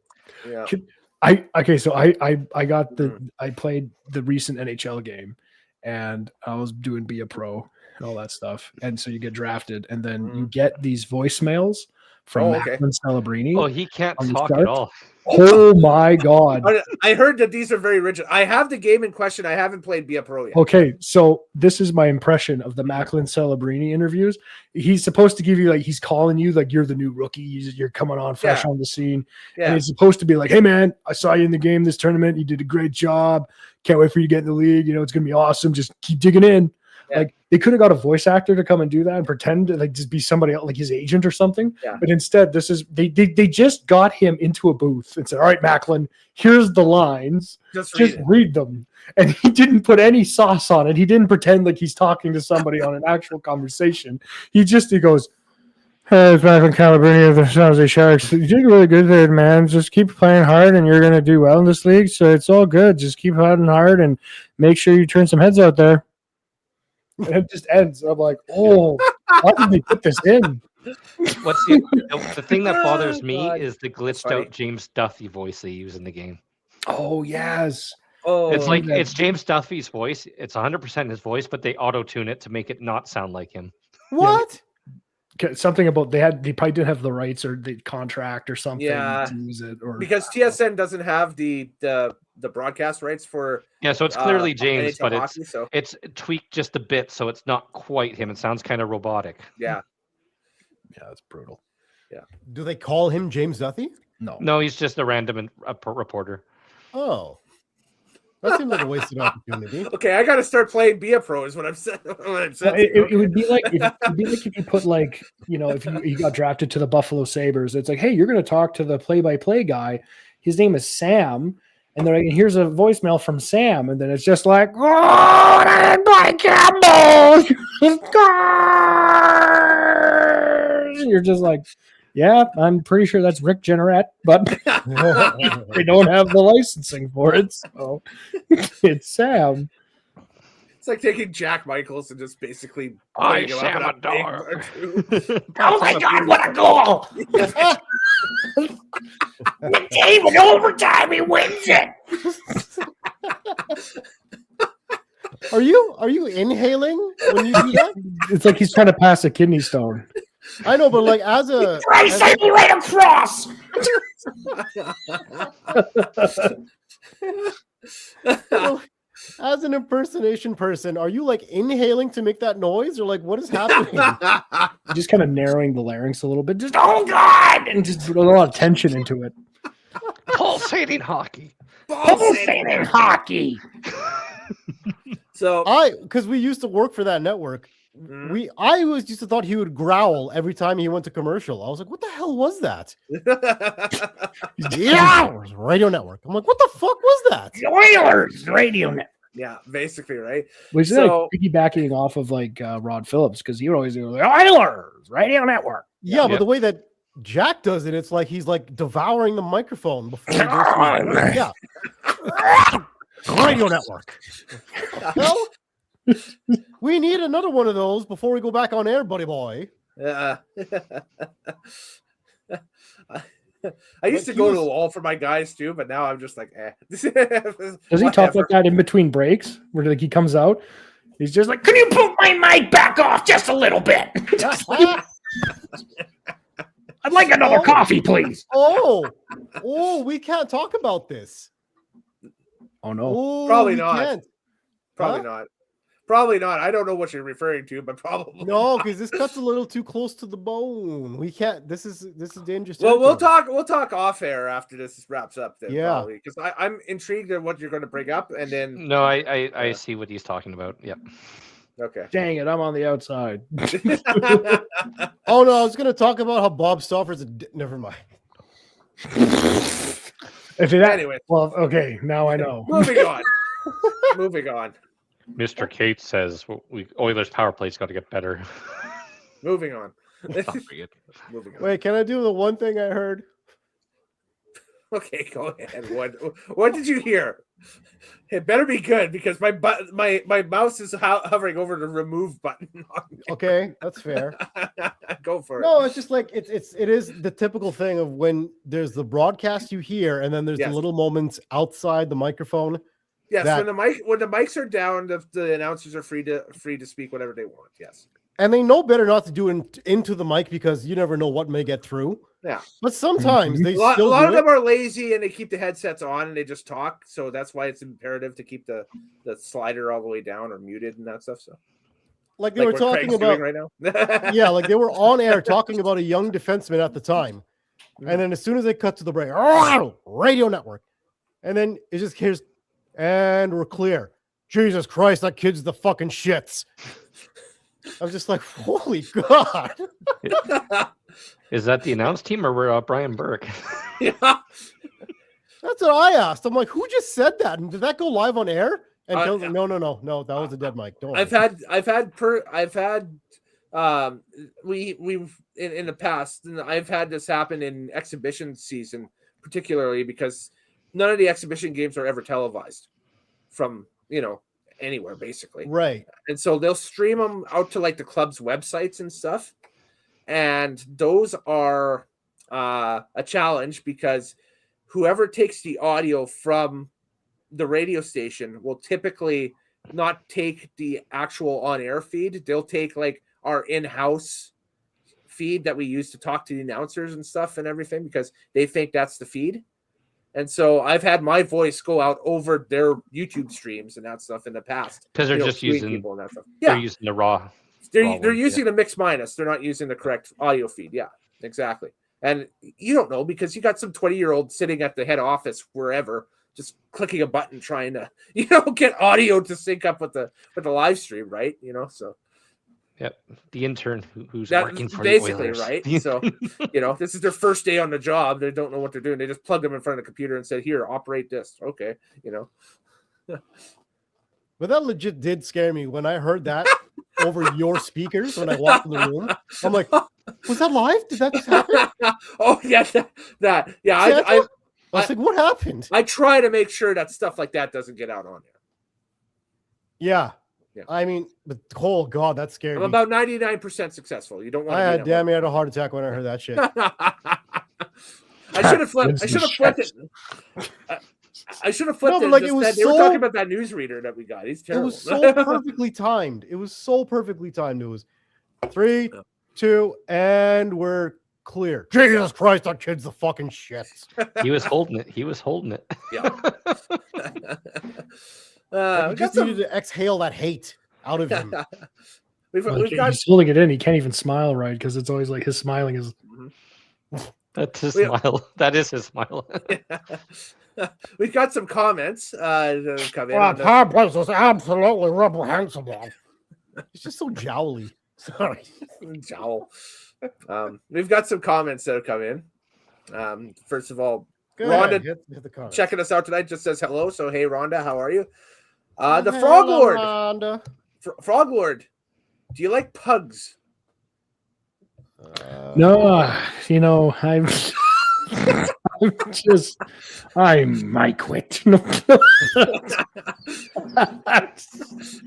Yeah. So I got I played the recent NHL game, and I was doing Be a Pro and all that stuff. And so you get drafted, and then you get these voicemails from Macklin Celebrini. Oh, he can't talk at all. Oh my God. I heard that these are very rigid. I have the game in question. I haven't played Be a Pro yet. Okay, so this is my impression of the Macklin Celebrini interviews. He's supposed to give you, like, he's calling you like you're the new rookie. You're coming on fresh on the scene. Yeah. And he's supposed to be like, hey, man, I saw you in the game this tournament. You did a great job. Can't wait for you to get in the league. You know, it's going to be awesome. Just keep digging in. Yeah. Like, they could have got a voice actor to come and do that and pretend to, like, just be somebody else, like his agent or something. Yeah. But instead, this is they just got him into a booth and said, all right, Macklin, here's the lines. Just read them. And he didn't put any sauce on it. He didn't pretend like he's talking to somebody on an actual conversation. He goes, hey, it's Macklin Celebrini of the San Jose Sharks. You did really good there, man. Just keep playing hard and you're going to do well in this league. So it's all good. Just keep fighting hard and make sure you turn some heads out there. And it just ends. I'm like, oh, why did they put this in? What's the thing that bothers me is the glitched out James Duffy voice they use in the game. Oh, yes. Oh, it's like it's James Duffy's voice. It's 100% his voice, but they auto-tune it to make it not sound like him. What? Something about they probably didn't have the rights or the contract or something to use it, or because TSN doesn't have the broadcast rights for so it's clearly James, but it's tweaked just a bit, so it's not quite him. It sounds kind of robotic. Yeah, it's brutal. Yeah. Do they call him James Duthie? No, he's just a random reporter. Oh. That seems like a wasted opportunity. Okay, I got to start playing Be a Pro is what I'm saying. It would be like if you put, like, you know, if you got drafted to the Buffalo Sabres, it's like, hey, you're going to talk to the play-by-play guy. His name is Sam, and they're like, here's a voicemail from Sam, and then it's just like, oh, by Campbell, you're just like, yeah, I'm pretty sure that's Rick Jenneret, but they don't have the licensing for it, so it's Sam. It's like taking Jack Michaels and just basically I Sam a dog. Oh my God, what a goal! The game in overtime, he wins it. Are you inhaling when you do that? It's like he's trying to pass a kidney stone. I know, but like as a right across. As an impersonation person, are you like inhaling to make that noise, or like what is happening? Just kind of narrowing the larynx a little bit. Just oh God, and just put a lot of tension into it. Pulsating hockey. Pulsating hockey. So because we used to work for that network. I always used to thought he would growl every time he went to commercial. I was like, what the hell was that? Yeah, Radio Network. I'm like, what the fuck was that? The Oilers Radio Network. Yeah, basically, right? Which is like piggybacking off of like Rod Phillips, because he would always do like Oilers Radio Network. Yeah, but the way that Jack does it, it's like he's like devouring the microphone before he goes to Radio Network. Hell? We need another one of those before we go back on air, buddy boy. Yeah. I used to go to the wall for my guys too, but now I'm just like, eh. Does he talk like that in between breaks? Where like he comes out, he's just like, can you put my mic back off just a little bit? I'd like another coffee, please. We can't talk about this. Oh no. Probably not. Probably not. I don't know what you're referring to, but probably no, because this cuts a little too close to the bone. We can't. This is dangerous. Well, we'll talk off air after this wraps up. Then, yeah, because I'm intrigued at what you're going to bring up, and then no, I see what he's talking about. Yep. Okay. Dang it, I'm on the outside. Oh no, I was going to talk about how Bob Stauffer's never mind. Anyway, well, okay, now I know. Moving on. Moving on. Mr. Kate says Oilers power play's got to get better. Moving on. Wait, can I do the one thing I heard? Okay, go ahead. What did you hear? It better be good because my mouse is hovering over the remove button. Okay, that's fair. Go for it. No, it's just like it is the typical thing of when there's the broadcast you hear, and then there's the little moments outside the microphone. Yes, when the mics are down, the announcers are free to speak whatever they want. Yes, and they know better not to do it into the mic because you never know what may get through. Yeah, but sometimes they a lot of them are lazy and they keep the headsets on and they just talk. So that's why it's imperative to keep the slider all the way down or muted and that stuff. So, like they were talking about right now, yeah, like they were on air talking about a young defenseman at the time, and then as soon as they cut to the break, radio network, and then it just hears, and we're clear. Jesus Christ, that kid's the fucking shits. I was just like, holy God. Is that the announce team or we're Brian Burke? Yeah. That's what I asked. I'm like, who just said that? And did that go live on air? And Phil's like, no, that was a dead mic. Don't I've had we've in the past, and I've had this happen in exhibition season, particularly because none of the exhibition games are ever televised from, anywhere basically. Right. And so they'll stream them out to like the club's websites and stuff. And those are a challenge because whoever takes the audio from the radio station will typically not take the actual on-air feed. They'll take like our in-house feed that we use to talk to the announcers and stuff and everything because they think that's the feed. And so I've had my voice go out over their YouTube streams and that stuff in the past because they're just using people and that stuff. They're using the raw. They're using the mix minus. They're not using the correct audio feed. Yeah, exactly. And you don't know because you got some 20-year-old sitting at the head office wherever, just clicking a button trying to, get audio to sync up with the live stream, right? So. Yep, the intern who's working for basically the Oilers. Right. So, this is their first day on the job. They don't know what they're doing. They just plug them in front of the computer and say, "Here, operate this." Okay, But that legit did scare me when I heard that over your speakers when I walked in the room. I'm like, was that live? Did that just happen? Oh yeah, that. Yeah, I was like, what happened? I try to make sure that stuff like that doesn't get out on there. Yeah. I mean, but oh God, that scared me. I'm about 99% successful. You don't want to. I had a heart attack when I heard that shit. I should have flipped. I should have flipped it. I should have flipped it. Like they were talking about that newsreader that we got. He's terrible. It was so perfectly timed. It was 3, 2, and we're clear. Jesus Christ, that kid's the fucking shit. He was holding it. Yeah. He just needed to exhale that hate out of him. He's holding it in. He can't even smile right because it's always like his smiling is. That's his smile. That is his smile. We've got some comments that have come in. That place is absolutely reprehensible. It's just so jowly. Sorry. Jowl. We've got some comments that have come in. First of all, Rhonda hit the checking us out tonight just says hello. So, hey, Rhonda, how are you? The Frog Lord. Frog Lord, do you like pugs? No, I might quit. Do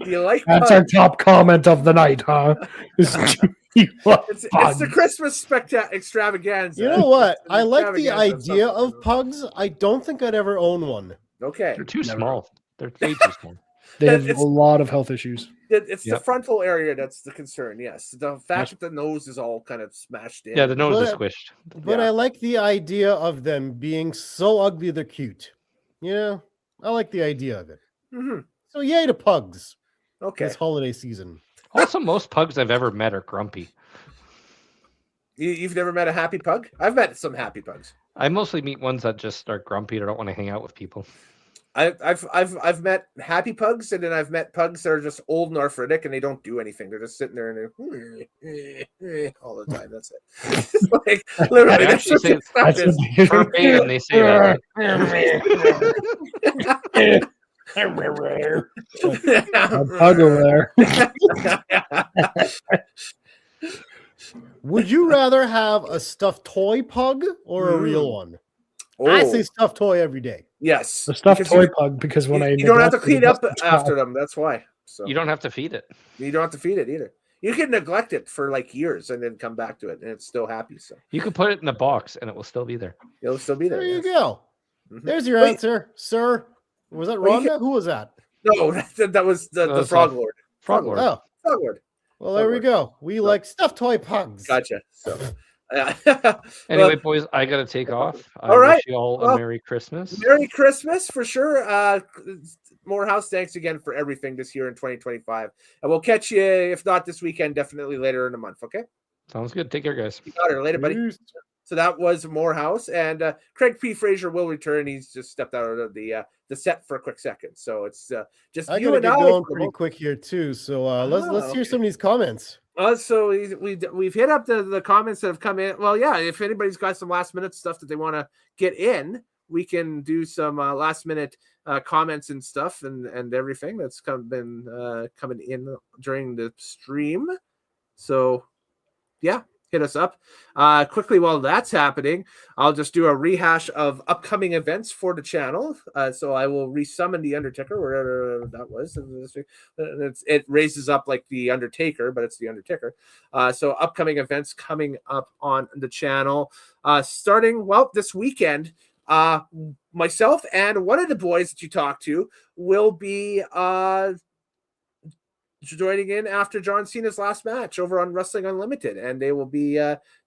you like That's pugs? our top comment of the night, huh? It's the Christmas extravaganza. You know what? I like the idea of pugs. I don't think I'd ever own one. Okay. They're too small. They're way too small. They have a lot of health issues. It's the frontal area that's the concern. Yes, the fact that the nose is all kind of smashed in. Yeah, the nose is squished. But I like the idea of them being so ugly they're cute. I like the idea of it. Mm-hmm. So yay to pugs. Okay. This holiday season. Also, most pugs I've ever met are grumpy. You've never met a happy pug? I've met some happy pugs. I mostly meet ones that just are grumpy or don't want to hang out with people. I've met happy pugs, and then I've met pugs that are just old and arthritic, and they don't do anything. They're just sitting there and they're all the time. That's it. It's like literally, that's what and they say that. A pug over there. Would you rather have a stuffed toy pug or a real one? I say stuffed toy every day. Yes, the stuffed toy pug, because when you don't have to clean up after them. That's why. So you don't have to feed it. You don't have to feed it either. You can neglect it for like years and then come back to it, and it's still happy. So you can put it in a box, and it will still be there. It'll still be there. There you go. There's your answer, sir. Was that Rhonda? Who was that? No, that was the Frog Lord. Frog Lord. Oh, Frog Lord. Well, there we go. We like stuffed toy pugs. Gotcha. So, anyway, boys, I got to take off. All right. Wish you all a Merry Christmas. Merry Christmas for sure. Morehouse, thanks again for everything this year in 2025. And we'll catch you, if not this weekend, definitely later in the month. Okay. Sounds good. Take care, guys. You got her later, buddy. Peace. So that was Morehouse, and Craig P. Fraser will return. He's just stepped out of the set for a quick second. So it's just I you gotta and get I going pretty quick here too. So let's hear some of these comments. So we've hit up the comments that have come in. Well, yeah, if anybody's got some last minute stuff that they want to get in, we can do some last minute comments and stuff and everything that's been coming in during the stream. So yeah, hit us up quickly. While that's happening, I'll just do a rehash of upcoming events for the channel. So I will resummon the Undertaker wherever that was. It raises up like the Undertaker, but it's the Undertaker. So upcoming events coming up on the channel, starting this weekend. Myself and one of the boys that you talked to will be joining in after John Cena's last match over on Wrestling Unlimited, and they will be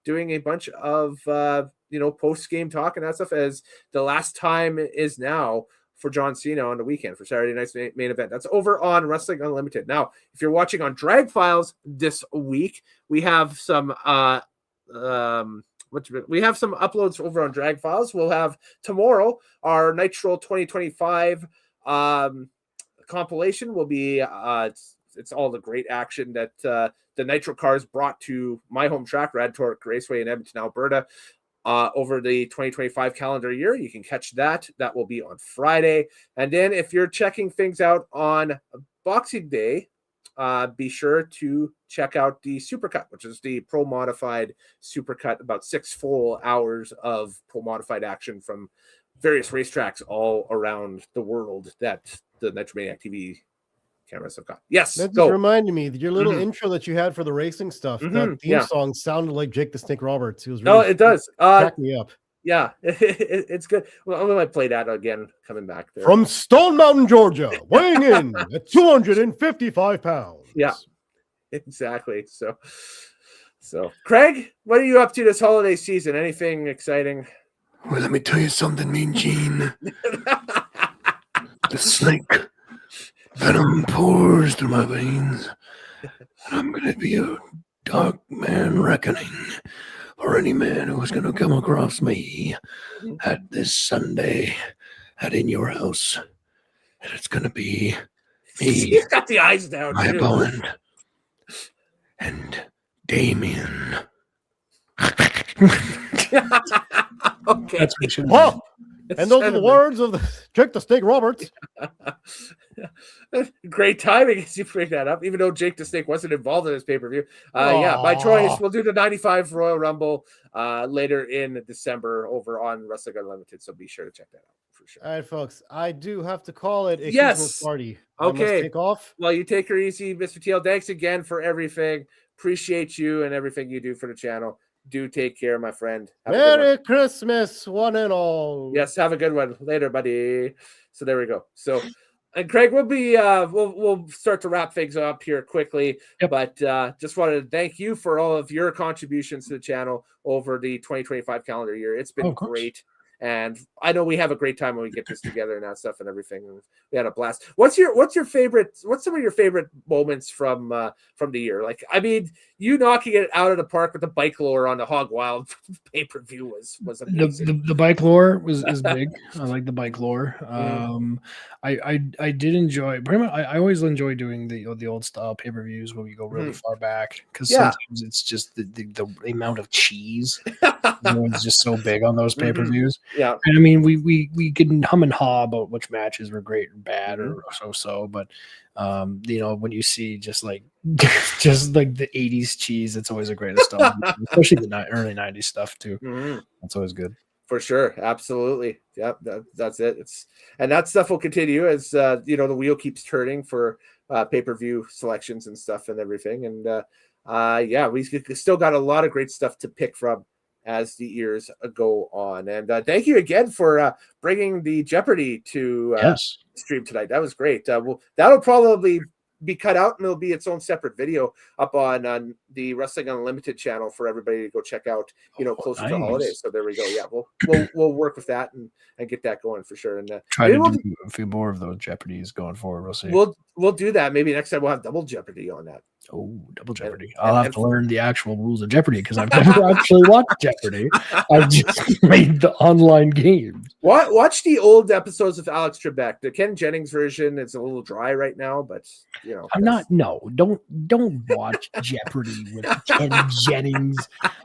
doing a bunch of post-game talk and that stuff, as the last time is now for John Cena on the weekend for Saturday night's main event. That's over on Wrestling Unlimited. Now, if you're watching on Drag Files this week, we have some uploads over on Drag Files. We'll have tomorrow our Nitro 2025 compilation will be it's all the great action that the Nitro cars brought to my home track, Rad Torque Raceway in Edmonton, Alberta, over the 2025 calendar year. You can catch that. That will be on Friday. And then if you're checking things out on Boxing Day, be sure to check out the Supercut, which is the Pro Modified Supercut, about 6 full hours of Pro Modified action from various racetracks all around the world that the Nitromaniac TV cameras have got. Yes, that just reminded me that your little intro that you had for the racing stuff, that theme song sounded like Jake the Snake Roberts. It was really it does. Crack me up. Yeah, it's good. Well, I'm going to play that again coming back there. From Stone Mountain, Georgia, weighing in at 255 pounds. Yeah, exactly. So Craig, what are you up to this holiday season? Anything exciting? Well, let me tell you something, Mean Gene. The snake venom pours through my veins, and I'm going to be a dark man reckoning for any man who's going to come across me at this Sunday at In Your House. And it's going to be me. He's got the eyes down, my opponent, and Damien. Okay. That's what Whoa! And those are the words of Jake the Snake Roberts. Great timing as you bring that up, even though Jake the Snake wasn't involved in this pay-per-view. Yeah, by choice, we'll do the 95 Royal Rumble later in December over on Wrestling Unlimited, so be sure to check that out for sure. All right, folks, I do have to call it a Christmas party. Okay. I must take off. Well, you take her easy, Mr. Teal. Thanks again for everything. Appreciate you and everything you do for the channel. Do take care, my friend. Merry Christmas, one and all. Yes, have a good one. Later, buddy. So there we go. So, and Craig, we'll be we'll start to wrap things up here quickly. Yep. But just wanted to thank you for all of your contributions to the channel over the 2025 calendar year. It's been great. And I know we have a great time when we get this together and that stuff and everything. And we had a blast. What's your favorite? What's some of your favorite moments from the year? Like, I mean, you knocking it out of the park with the bike lore on the Hog Wild pay-per-view was amazing. The bike lore is big. I like the bike lore. I did enjoy. Pretty much, I always enjoy doing the old style pay-per-views when we go really far back, because sometimes it's just the amount of cheese. It's just so big on those pay-per-views. Yeah, and I mean, we can hum and haw about which matches were great or bad or so, but when you see just like the 80s cheese, it's always a great stuff, especially the early 90s stuff too. That's always good. For sure, absolutely. Yep, that's it. And that stuff will continue as the wheel keeps turning for pay-per-view selections and stuff and everything. And we still got a lot of great stuff to pick from as the years go on. And thank you again for bringing the Jeopardy to stream tonight. That was great. That'll probably be cut out, and it'll be its own separate video up on the Wrestling Unlimited channel for everybody to go check out, closer to the holidays. So there we go. Yeah, we'll work with that and get that going for sure. And try to do a few more of those Jeopardies going forward. We'll see. We'll do that. Maybe next time we'll have double Jeopardy on that. Oh, double Jeopardy. I'll have to learn the actual rules of Jeopardy because I've never actually watched Jeopardy. I've just made the online game. Watch the old episodes of Alex Trebek. The Ken Jennings version is a little dry right now, but don't watch Jeopardy with Ken Jennings.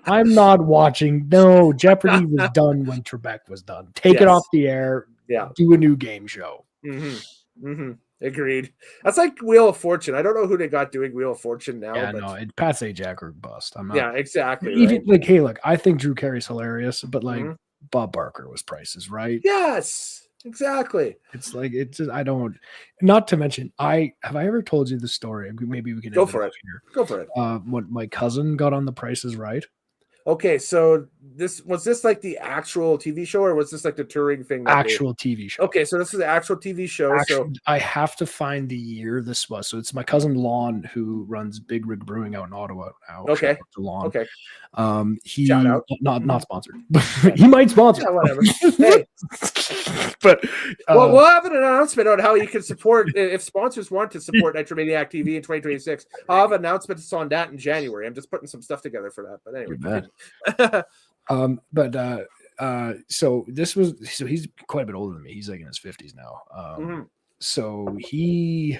I'm not watching. No, Jeopardy was done when Trebek was done. Take it off the air. Yeah. Do a new game show. Mm-hmm. Mm-hmm. Agreed. That's like Wheel of Fortune. I don't know who they got doing Wheel of Fortune now. Yeah, no, Pat Sajak or bust. I'm not. Yeah, exactly. Even like, hey, look, I think Drew Carey's hilarious, but like Bob Barker was Price is Right. Yes, exactly. It's like I don't. Not to mention, have I ever told you the story? Maybe we can go for it. Go for it. When my cousin got on The Price is Right. Okay, so was this like the actual TV show, or was this like the touring thing? Actual TV show. Okay, so this is the actual TV show. So I have to find the year this was. So it's my cousin Lon who runs Big Rig Brewing out in Ottawa now. Okay. Lon. Okay. He shout out. Not sponsored. He might sponsor. Yeah, whatever. Hey. But we'll have an announcement on how you can support if sponsors want to support Nitromaniac TV in 2026. I'll have announcements on that in January. I'm just putting some stuff together for that. But anyway. So he's quite a bit older than me. He's like in his 50s now. So he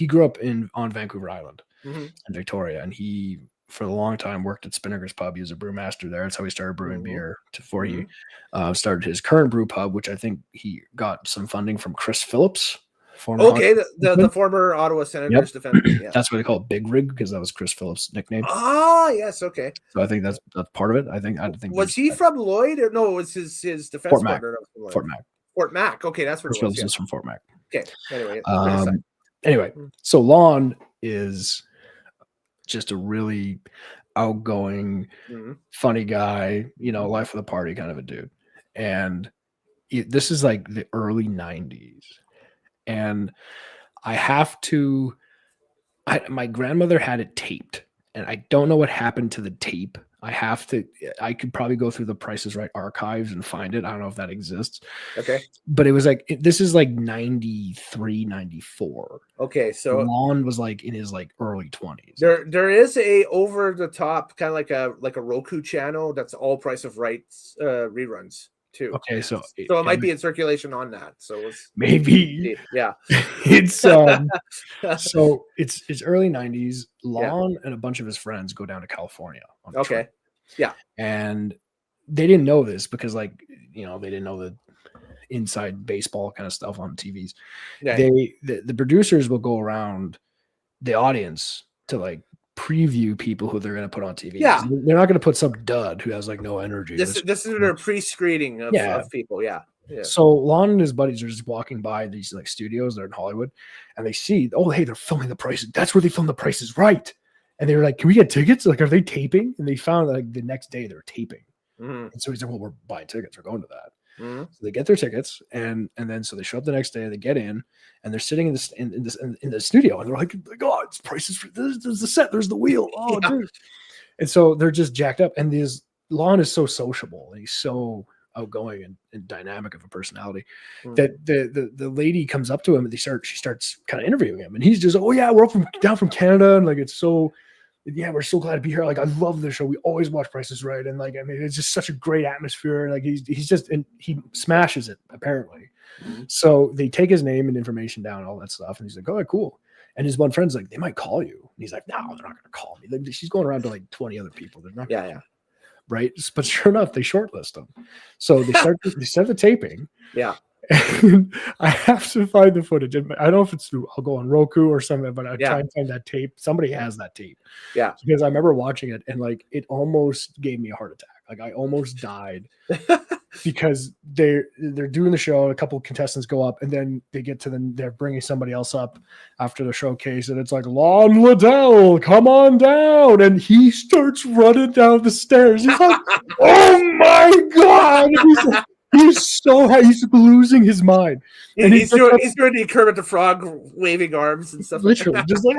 grew up on Vancouver Island in Victoria, and he for a long time worked at Spinnaker's Pub. He was a brewmaster there. That's how he started brewing beer before he started his current brew pub, which I think he got some funding from Chris Phillips. The former Ottawa Senators defender. Yeah. That's what they call it, Big Rig, because that was Chris Phillips' nickname. Ah, yes, okay. So I think that's part of it. I think was he from Lloyd or no? It was his defense Fort Mac. Fort Mac. Okay, that's where Chris Phillips is from Fort Mac. Okay. Anyway, so Lon is just a really outgoing, funny guy, life of the party kind of a dude. And this is like the early 90s. And my grandmother had it taped, and I don't know what happened to the tape. I could probably go through the Price is Right archives and find it. I don't know if that exists. Okay. But it was like, this is like 93, 94. Okay. So Lon was like in his like early 20s. There is a over the top kind of like a Roku channel that's all Price of Right reruns too. Okay. So it might be in circulation on that. So maybe. Yeah. It's so it's early 90s. Lon and a bunch of his friends go down to California. Okay. Yeah. And they didn't know this because they didn't know the inside baseball kind of stuff on TVs. Yeah. The producers will go around the audience to like preview people who they're going to put on TV. Yeah. They're not going to put some dud who has like no energy. This is their pre-screening of people. Yeah. Yeah. So Lon and his buddies are just walking by these like studios. They're in Hollywood, and they see, oh, hey, they're filming The Price. That's where they film The Price is Right. And they were like, can we get tickets? Like, are they taping? And they found like the next day they're taping. And so he's like, well, we're buying tickets. We're going to that. So they get their tickets, and then so they show up the next day. They get in, and they're sitting in the studio, and they're like, God, it's Price is Right. There's the set. There's the wheel. Oh, dude. And so they're just jacked up. And Lon is so sociable. And he's so outgoing and dynamic of a personality that the lady comes up to him and she starts kind of interviewing him, and he's just, oh yeah, we're down from Canada, and like we're so glad to be here. Like, I love the show. We always watch Price is Right, and like, I mean, it's just such a great atmosphere. Like he's just, and he smashes it apparently. So they take his name and information down, all that stuff, and he's like, oh, cool. And his one friend's like, they might call you, and he's like, no, they're not going to call me. She's going around to like 20 other people. They're not. Yeah. Right. But sure enough, they shortlist them. So they start the taping. Yeah. And I have to find the footage. I don't know if it's through, I'll go on Roku or something, but I'll try and find that tape. Somebody has that tape. Yeah. Because I remember watching it, and like, it almost gave me a heart attack. Like I almost died because they're doing the show. A couple of contestants go up, and then they get to they're bringing somebody else up after the showcase, and it's like Lon Liddell, come on down, and he starts running down the stairs. He's like, oh my god! He's losing his mind. And he's doing the Kermit the Frog waving arms and stuff. Literally, just like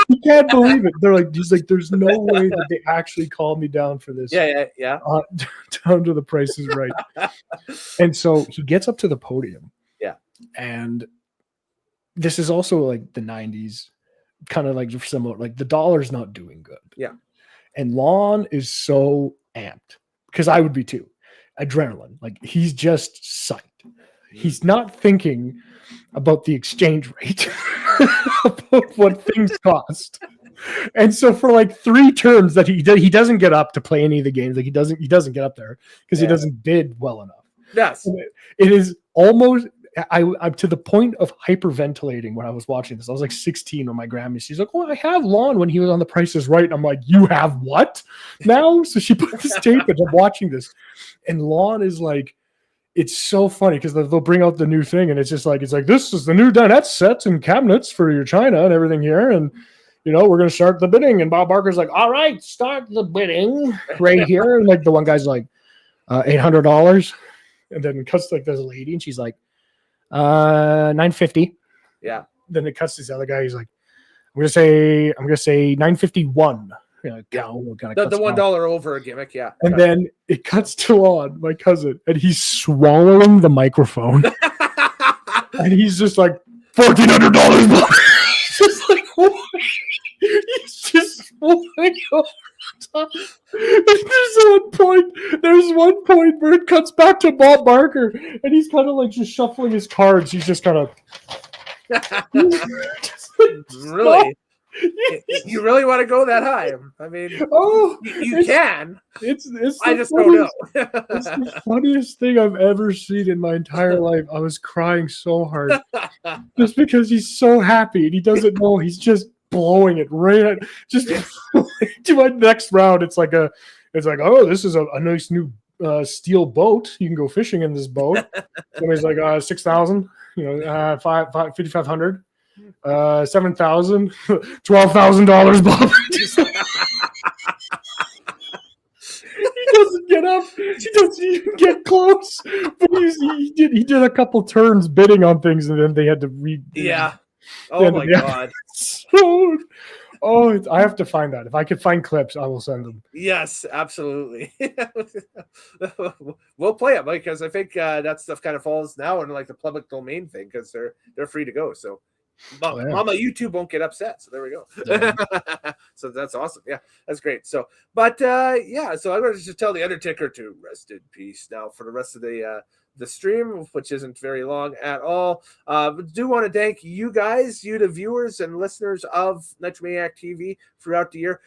he can't believe it. He's like, there's no way that they actually called me down for this. Yeah. Down to the Price is Right. And so he gets up to the podium. Yeah. And this is also like the 90s, kind of like similar. Like the dollar's not doing good. Yeah. And Lon is so amped because I would be too. Adrenaline, like he's just psyched. He's not thinking about the exchange rate, about what things cost. And so for like 3 turns that he doesn't get up to play any of the games. Like he doesn't get up there because he doesn't bid well enough. Yes, it is almost. I'm to the point of hyperventilating when I was watching this. I was like 16 when my grandma, she's like, "Oh, I have Lon when he was on The Price is Right." And I'm like, "You have what now?" So she put this tape and I'm watching this, and Lon is like, it's so funny because they'll bring out the new thing, and it's like this is the new dinette sets and cabinets for your china and everything here, and we're gonna start the bidding. And Bob Barker's like, "All right, start the bidding right here." And like the one guy's like, $800, and then it cuts like there's a lady, and she's like, $950. Yeah. Then it cuts to this other guy. He's like, I'm gonna say $951. The $1 over a gimmick. Yeah. And then it cuts to Lon, my cousin, and he's swallowing the microphone, and he's just like $1,400. Just like, what? He's just falling over top. There's one point where it cuts back to Bob Barker, and he's kind of like just shuffling his cards. He's just kind of really. You really want to go that high? I mean, you can. I just don't know. It's the funniest thing I've ever seen in my entire life. I was crying so hard just because he's so happy and he doesn't know. He's just blowing it right at just to my next round. It's like, oh, this is a nice new steel boat. You can go fishing in this boat. And he's like, 6,000, 5,500. 7,000, $12,000, Bob. He doesn't get up. He doesn't even get close. But he did a couple turns bidding on things, and then they had to read. Yeah. Oh my god. I have to find that. If I could find clips, I will send them. Yes, absolutely. We'll play it, because I think that stuff kind of falls now into like the public domain thing because they're free to go. So. Mama, YouTube won't get upset. So there we go. Yeah. So that's awesome. Yeah, that's great. So, but so I'm going to just tell the Undertaker to rest in peace now for the rest of the stream, which isn't very long at all. But do want to thank you guys, the viewers and listeners of Nitromaniac TV throughout the year.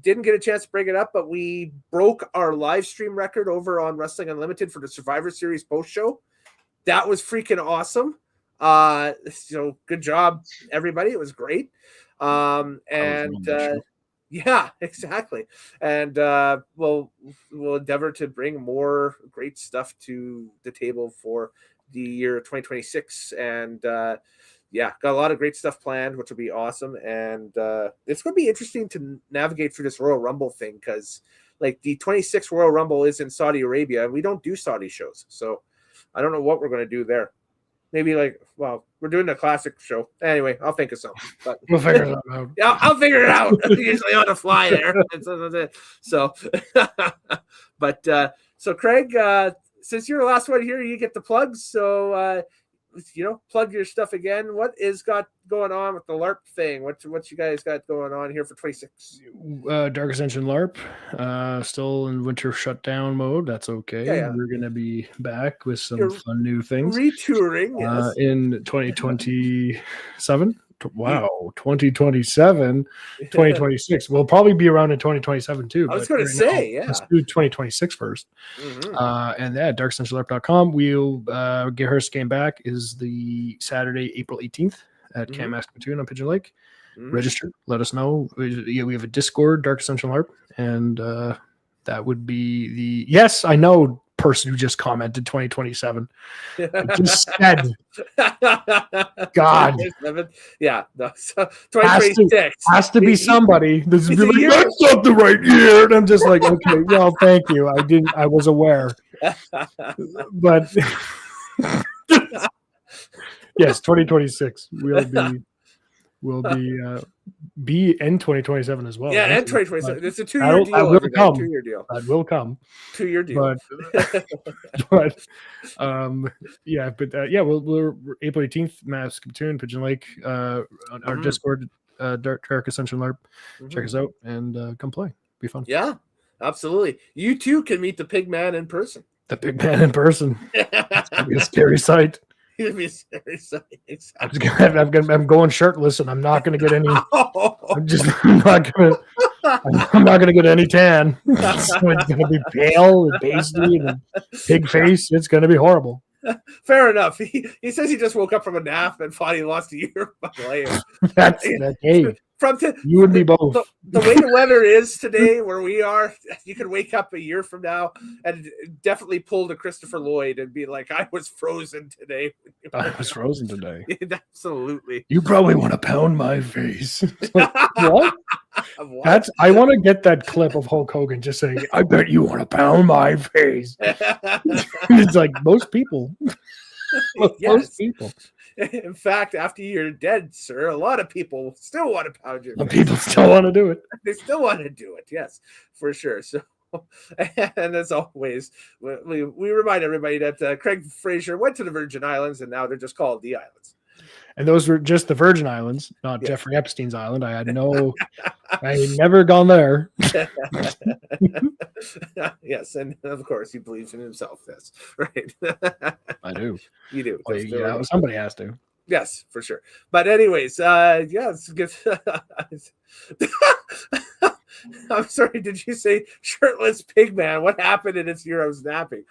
Didn't get a chance to bring it up, but we broke our live stream record over on Wrestling Unlimited for the Survivor Series post show. That was freaking awesome. Good job, everybody. It was great. Yeah, exactly. And we'll endeavor to bring more great stuff to the table for the year 2026. And got a lot of great stuff planned, which will be awesome. And it's going to be interesting to navigate through this Royal Rumble thing because, like, the 26th Royal Rumble is in Saudi Arabia, and we don't do Saudi shows. So I don't know what we're going to do there. Maybe we're doing a classic show. Anyway, I'll think of something. But we'll figure it out. Yeah, I'll figure it out. Usually on the fly there. So, so Craig, since you're the last one here, you get the plugs. So, plug your stuff again. What is got going on with the LARP thing? What you guys got going on here for 26? Dark Ascension LARP, still in winter shutdown mode. That's okay. Yeah. We're gonna be back with some fun new things. Retouring, yes. In 2027. Wow, 2027, 2026. We'll probably be around in 2027 too. I was going to say, let's do 2026 first. Mm-hmm. And darkcentrallarp.com. We'll get her game back is the Saturday, April 18th at Camp Saskatoon on Pigeon Lake. Register. Let us know. We have a Discord, Dark Ascension LARP, and That would be the yes, I know person who just commented 2027. I just said God. Yeah, no, so 2026 has to be somebody. This is like, that's not the right year. And I'm just like, okay, well, thank you. I was aware. But yes, 2026 will be in 2027 as well. Yeah, and 2027. It's a 2-year deal. That will come. 2-year deal. That will come. 2-year deal. But we're April 18th, Mass Platoon, Pigeon Lake, on our Discord, Dark Ascension LARP. Check us out and come play. Be fun. Yeah, absolutely. You too can meet the pig man in person. The big man in person. It's gonna be a scary sight. It'll be a scary sight. Exactly. I'm going shirtless, and I'm not going to get any. I'm not going to get any tan. So it's going to be pale and pasty and pig face. It's going to be horrible. Fair enough. He says he just woke up from a nap and thought he lost a year of life. That's hey. You and me both. The way the weather is today, where we are, you could wake up a year from now and definitely pull the Christopher Lloyd and be like, "I was frozen today." I was frozen today. Absolutely. You probably want to pound my face. Like, what? I want to get that clip of Hulk Hogan just saying, "I bet you want to pound my face." It's like most people. Most people. In fact, after you're dead, sir, a lot of people still want to pound your face. People still want to do it. They still want to do it, yes, for sure. So, and as always, we remind everybody that Craig Fraser went to the Virgin Islands, and now they're just called the Islands. And those were just the Virgin Islands, not Jeffrey Epstein's island. I had never gone there. Yes, and of course he believes in himself. Yes, right. I do. You do. Well, yeah, somebody has to. Yes, for sure. But anyways, it's good. I'm sorry, did you say shirtless pig man? What happened in its year I was napping?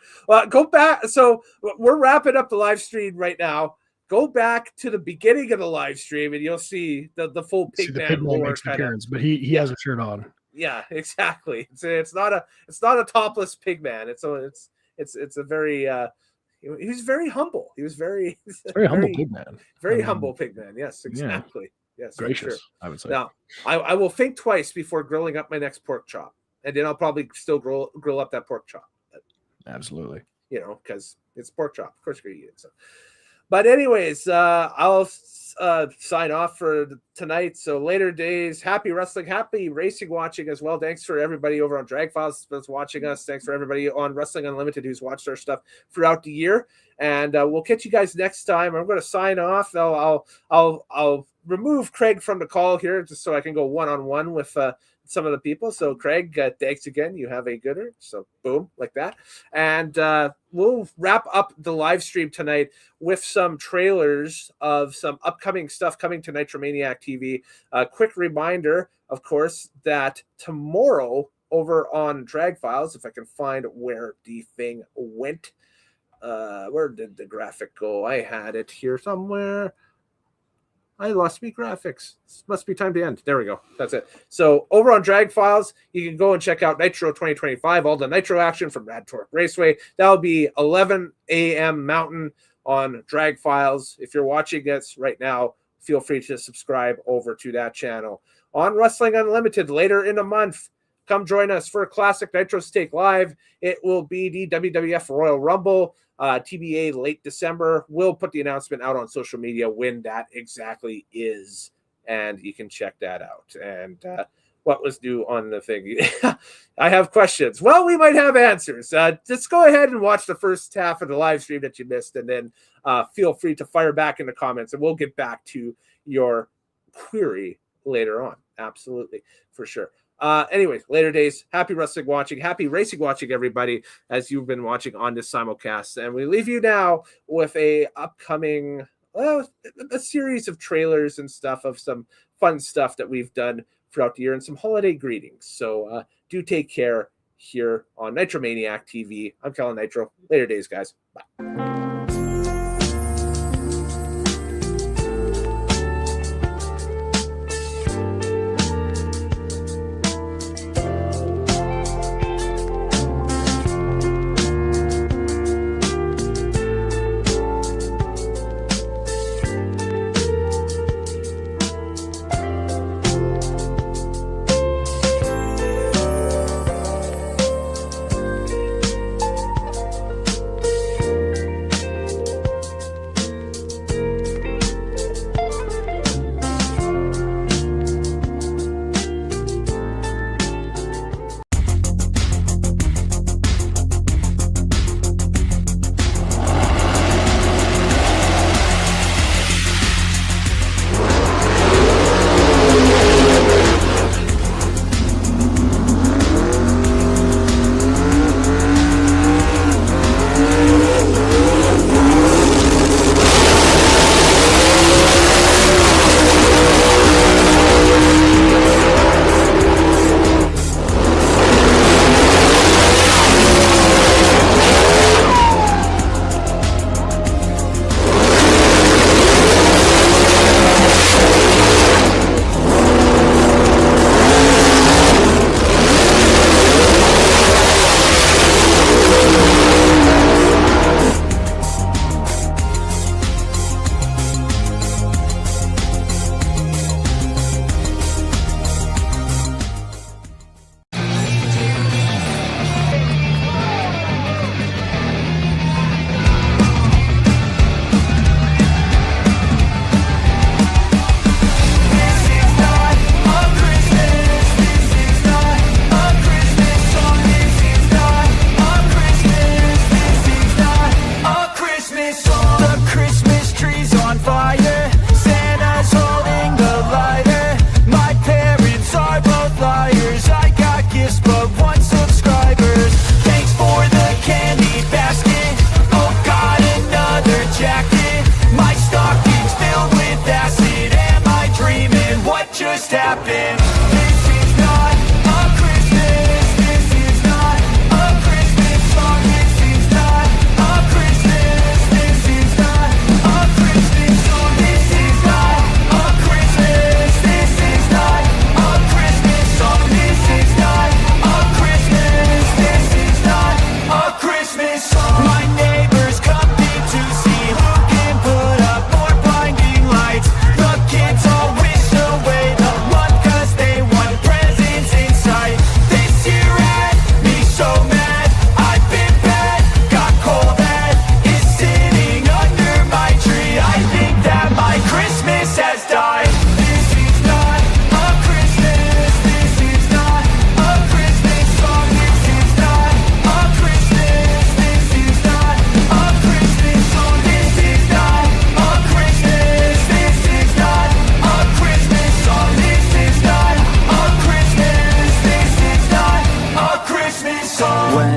Go back. So we're wrapping up the live stream right now. Go back to the beginning of the live stream and you'll see the full pig man lore appearance, but he has a shirt on. Yeah, exactly. It's not a topless pig man. It's a very he was very humble. He was very humble pig man. Very humble pig man. Yes, exactly. Yeah. Yes, gracious. sure. I would say. Now, I will think twice before grilling up my next pork chop, and then I'll probably still grill up that pork chop. Absolutely. Because it's pork chop. Of course, you're gonna eat it. So. But anyways, I'll sign off for tonight. So later days, happy wrestling, happy racing watching as well. Thanks for everybody over on Drag Files that's watching us. Thanks for everybody on Wrestling Unlimited who's watched our stuff throughout the year. And we'll catch you guys next time. I'm going to sign off. I'll remove Craig from the call here just so I can go one-on-one with some of the people. So Craig, thanks again. You have a gooder. So boom, like that. And we'll wrap up the live stream tonight with some trailers of some upcoming stuff coming to Nitromaniac TV. A quick reminder, of course, that tomorrow over on Drag Files, if I can find where the thing went, where did the graphic go? I had it here somewhere. I lost me graphics. This must be time to end. There we go. That's it. So over on Drag Files, you can go and check out Nitro 2025, all the Nitro action from Rad Torque Raceway. That'll be 11 a.m. Mountain on Drag Files. If you're watching this right now, feel free to subscribe over to that channel. On Wrestling Unlimited, later in the month, come join us for a Classic Nitro Stake Live. It will be the WWF Royal Rumble. TBA late December. We'll put the announcement out on social media when that exactly is, and you can check that out. And what was new on the thing? I have questions. Well, we might have answers. Just go ahead and watch the first half of the live stream that you missed, and then feel free to fire back in the comments, and we'll get back to your query later on. Absolutely, for sure. Anyways, later days, happy wrestling watching, happy racing watching, everybody, as you've been watching on this simulcast. And we leave you now with a upcoming, a series of trailers and stuff of some fun stuff that we've done throughout the year and some holiday greetings. So do take care here on Nitromaniac TV. I'm Kellen Nitro. Later days, guys. Bye.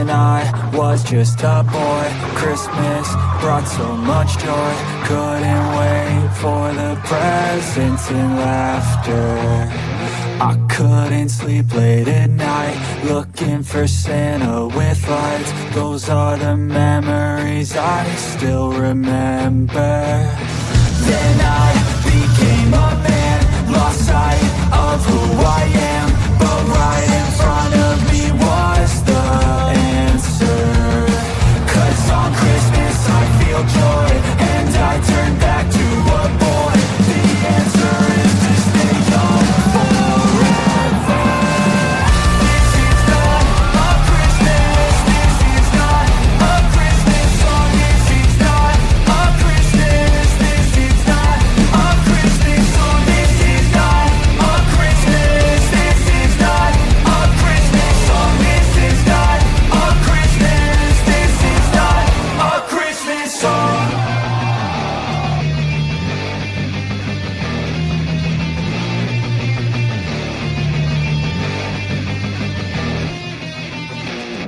when I was just a boy. Christmas brought so much joy. Couldn't wait for the presents and laughter. I couldn't sleep late at night, looking for Santa with lights. Those are the memories I still remember. Then I became a man, lost sight of who I am.